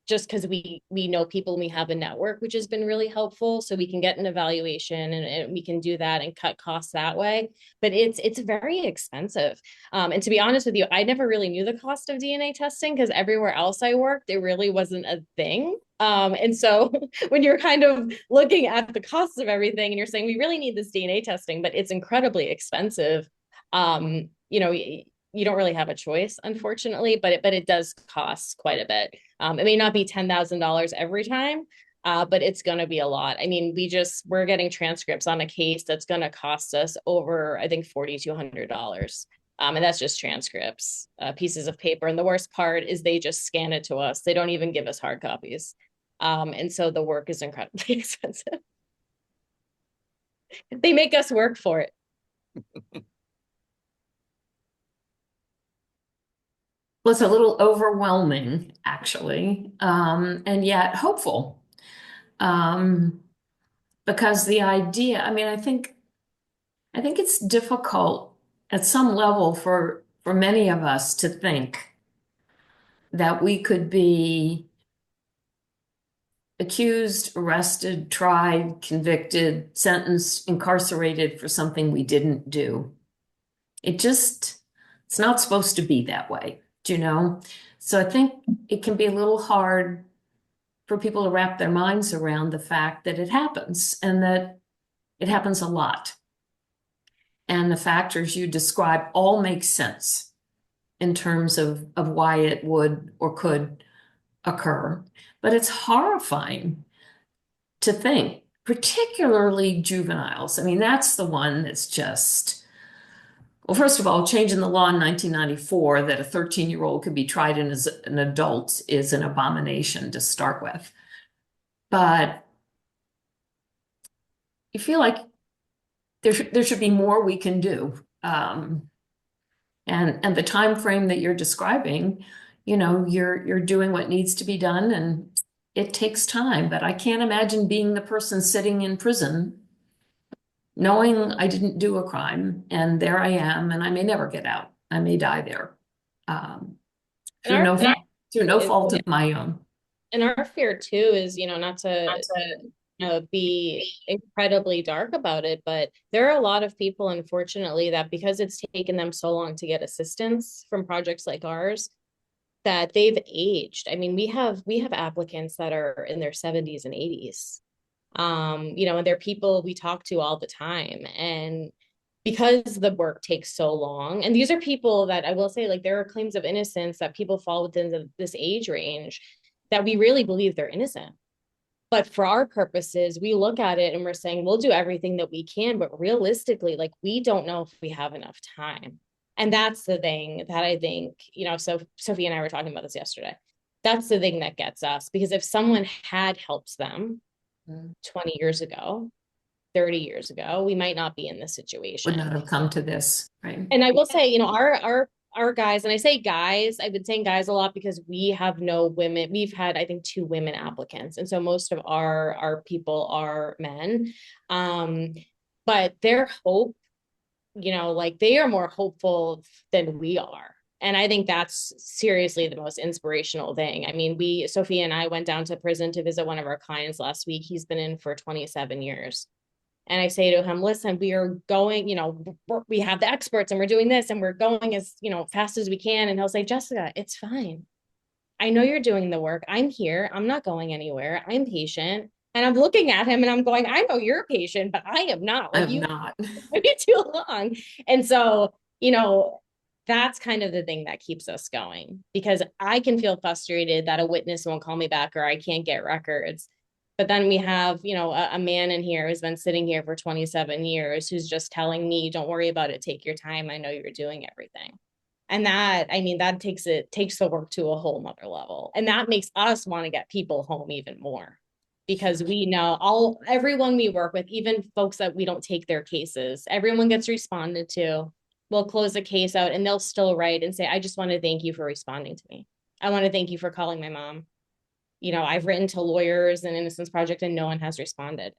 just because we know people and we have a network, which has been really helpful. So we can get an evaluation and we can do that and cut costs that way. But it's very expensive. And to be honest with you, I never really knew the cost of DNA testing because everywhere else I worked, it really wasn't a thing. And so when you're kind of looking at the costs of everything and you're saying, we really need this DNA testing, but it's incredibly expensive, you know, you don't really have a choice, unfortunately, but it does cost quite a bit. It may not be $10,000 every time, but it's going to be a lot. I mean, we're getting transcripts on a case that's going to cost us over, I think, $4,200. And that's just transcripts, pieces of paper. And the worst part is they just scan it to us. They don't even give us hard copies. And so the work is incredibly expensive. They make us work for it. Well, it's a little overwhelming, actually, and yet hopeful. Because the idea, I mean, I think it's difficult at some level for many of us to think that we could be accused, arrested, tried, convicted, sentenced, incarcerated for something we didn't do. It's not supposed to be that way, you know? So I think it can be a little hard for people to wrap their minds around the fact that it happens and that it happens a lot. And the factors you describe all make sense in terms of why it would or could occur. But it's horrifying to think, particularly juveniles. I mean, that's the one that's just, well, first of all, changing the law in 1994 that a 13-year-old could be tried as an adult is an abomination to start with. But you feel like there should be more we can do. And the time frame that you're describing, you know, you're doing what needs to be done, and it takes time. But I can't imagine being the person sitting in prison knowing I didn't do a crime, and there I am, and I may never get out. I may die there. Through no fault of my own. And our fear too is, you know, not to be incredibly dark about it, but there are a lot of people, unfortunately, that because it's taken them so long to get assistance from projects like ours, that they've aged. I mean, we have applicants that are in their 70s and 80s. You know, and they're people we talk to all the time. And because the work takes so long, and these are people that I will say, like, there are claims of innocence that people fall within this age range that we really believe they're innocent. But for our purposes, we look at it and we're saying, we'll do everything that we can, but realistically, like, we don't know if we have enough time. And that's the thing that I think, you know, so Sophia and I were talking about this yesterday. That's the thing that gets us, because if someone had helped them 20 years ago, 30 years ago, we might not be in this situation. Would not have come to this, right? And I will say, you know, our guys, and I say guys, I've been saying guys a lot because we have no women. We've had, I think, 2 women applicants. And so most of our people are men. But their hope, you know, like, they are more hopeful than we are. And I think that's seriously the most inspirational thing. I mean, Sophia and I went down to prison to visit one of our clients last week. He's been in for 27 years. And I say to him, listen, we are going, you know, we have the experts and we're doing this and we're going as, you know, fast as we can. And he'll say, Jessica, it's fine. I know you're doing the work. I'm here. I'm not going anywhere. I'm patient. And I'm looking at him and I'm going, I know you're patient, but I am not. Like, I'm not. Way too long. And so, you know, that's kind of the thing that keeps us going, because I can feel frustrated that a witness won't call me back or I can't get records. But then we have, you know, a man in here who's been sitting here for 27 years who's just telling me, don't worry about it. Take your time. I know you're doing everything. And that, I mean, that takes the work to a whole nother level. And that makes us want to get people home even more, because we know everyone we work with, even folks that we don't take their cases, everyone gets responded to. We'll close the case out and they'll still write and say, I just want to thank you for responding to me. I want to thank you for calling my mom. You know, I've written to lawyers and Innocence Project and no one has responded.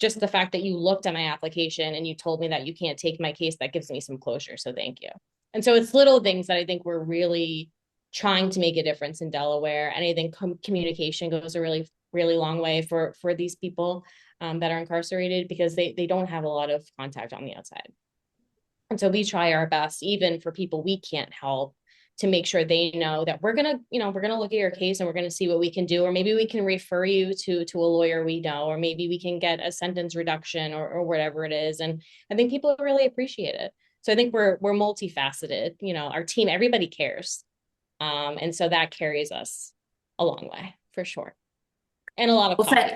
Just the fact that you looked at my application and you told me that you can't take my case, that gives me some closure. So thank you. And so it's little things that I think we're really trying to make a difference in Delaware. And I think communication goes a really, really long way for these people that are incarcerated, because they don't have a lot of contact on the outside. And so we try our best, even for people we can't help, to make sure they know that we're gonna look at your case and we're gonna see what we can do, or maybe we can refer you to a lawyer we know, or maybe we can get a sentence reduction, or whatever it is. And I think people really appreciate it. So I think we're multifaceted. Our team, everybody cares, and so that carries us a long way for sure, and a lot of coffee.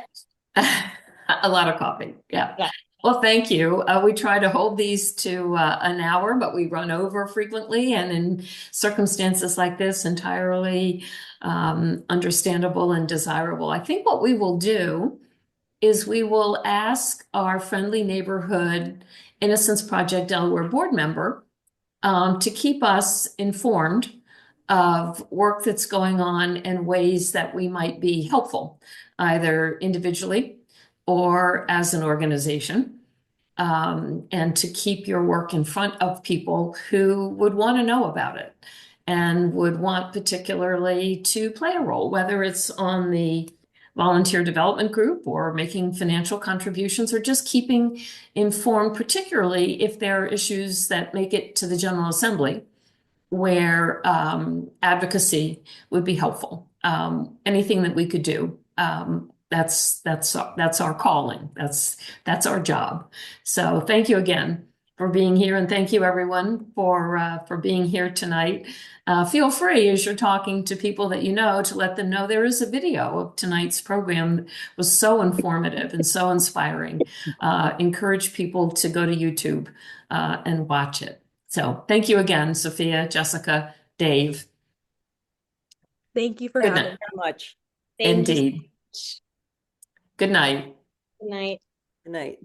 A lot of coffee. Yeah. Yeah. Well, thank you. We try to hold these to an hour, but we run over frequently, and in circumstances like this, entirely understandable and desirable. I think what we will do is we will ask our friendly neighborhood Innocence Project Delaware board member to keep us informed of work that's going on and ways that we might be helpful, either individually or as an organization, and to keep your work in front of people who would want to know about it and would want particularly to play a role, whether it's on the volunteer development group or making financial contributions or just keeping informed, particularly if there are issues that make it to the General Assembly where advocacy would be helpful. Anything that we could do, that's our calling. That's our job. So thank you again for being here, and thank you everyone for being here tonight. Feel free, as you're talking to people that you know, to let them know there is a video of tonight's program that was so informative and so inspiring. Encourage people to go to YouTube and watch it. So thank you again, Sophia, Jessica, Dave. Thank you for Good having night. me. Very much. Thank you so Indeed. much. Good night. Good night. Good night.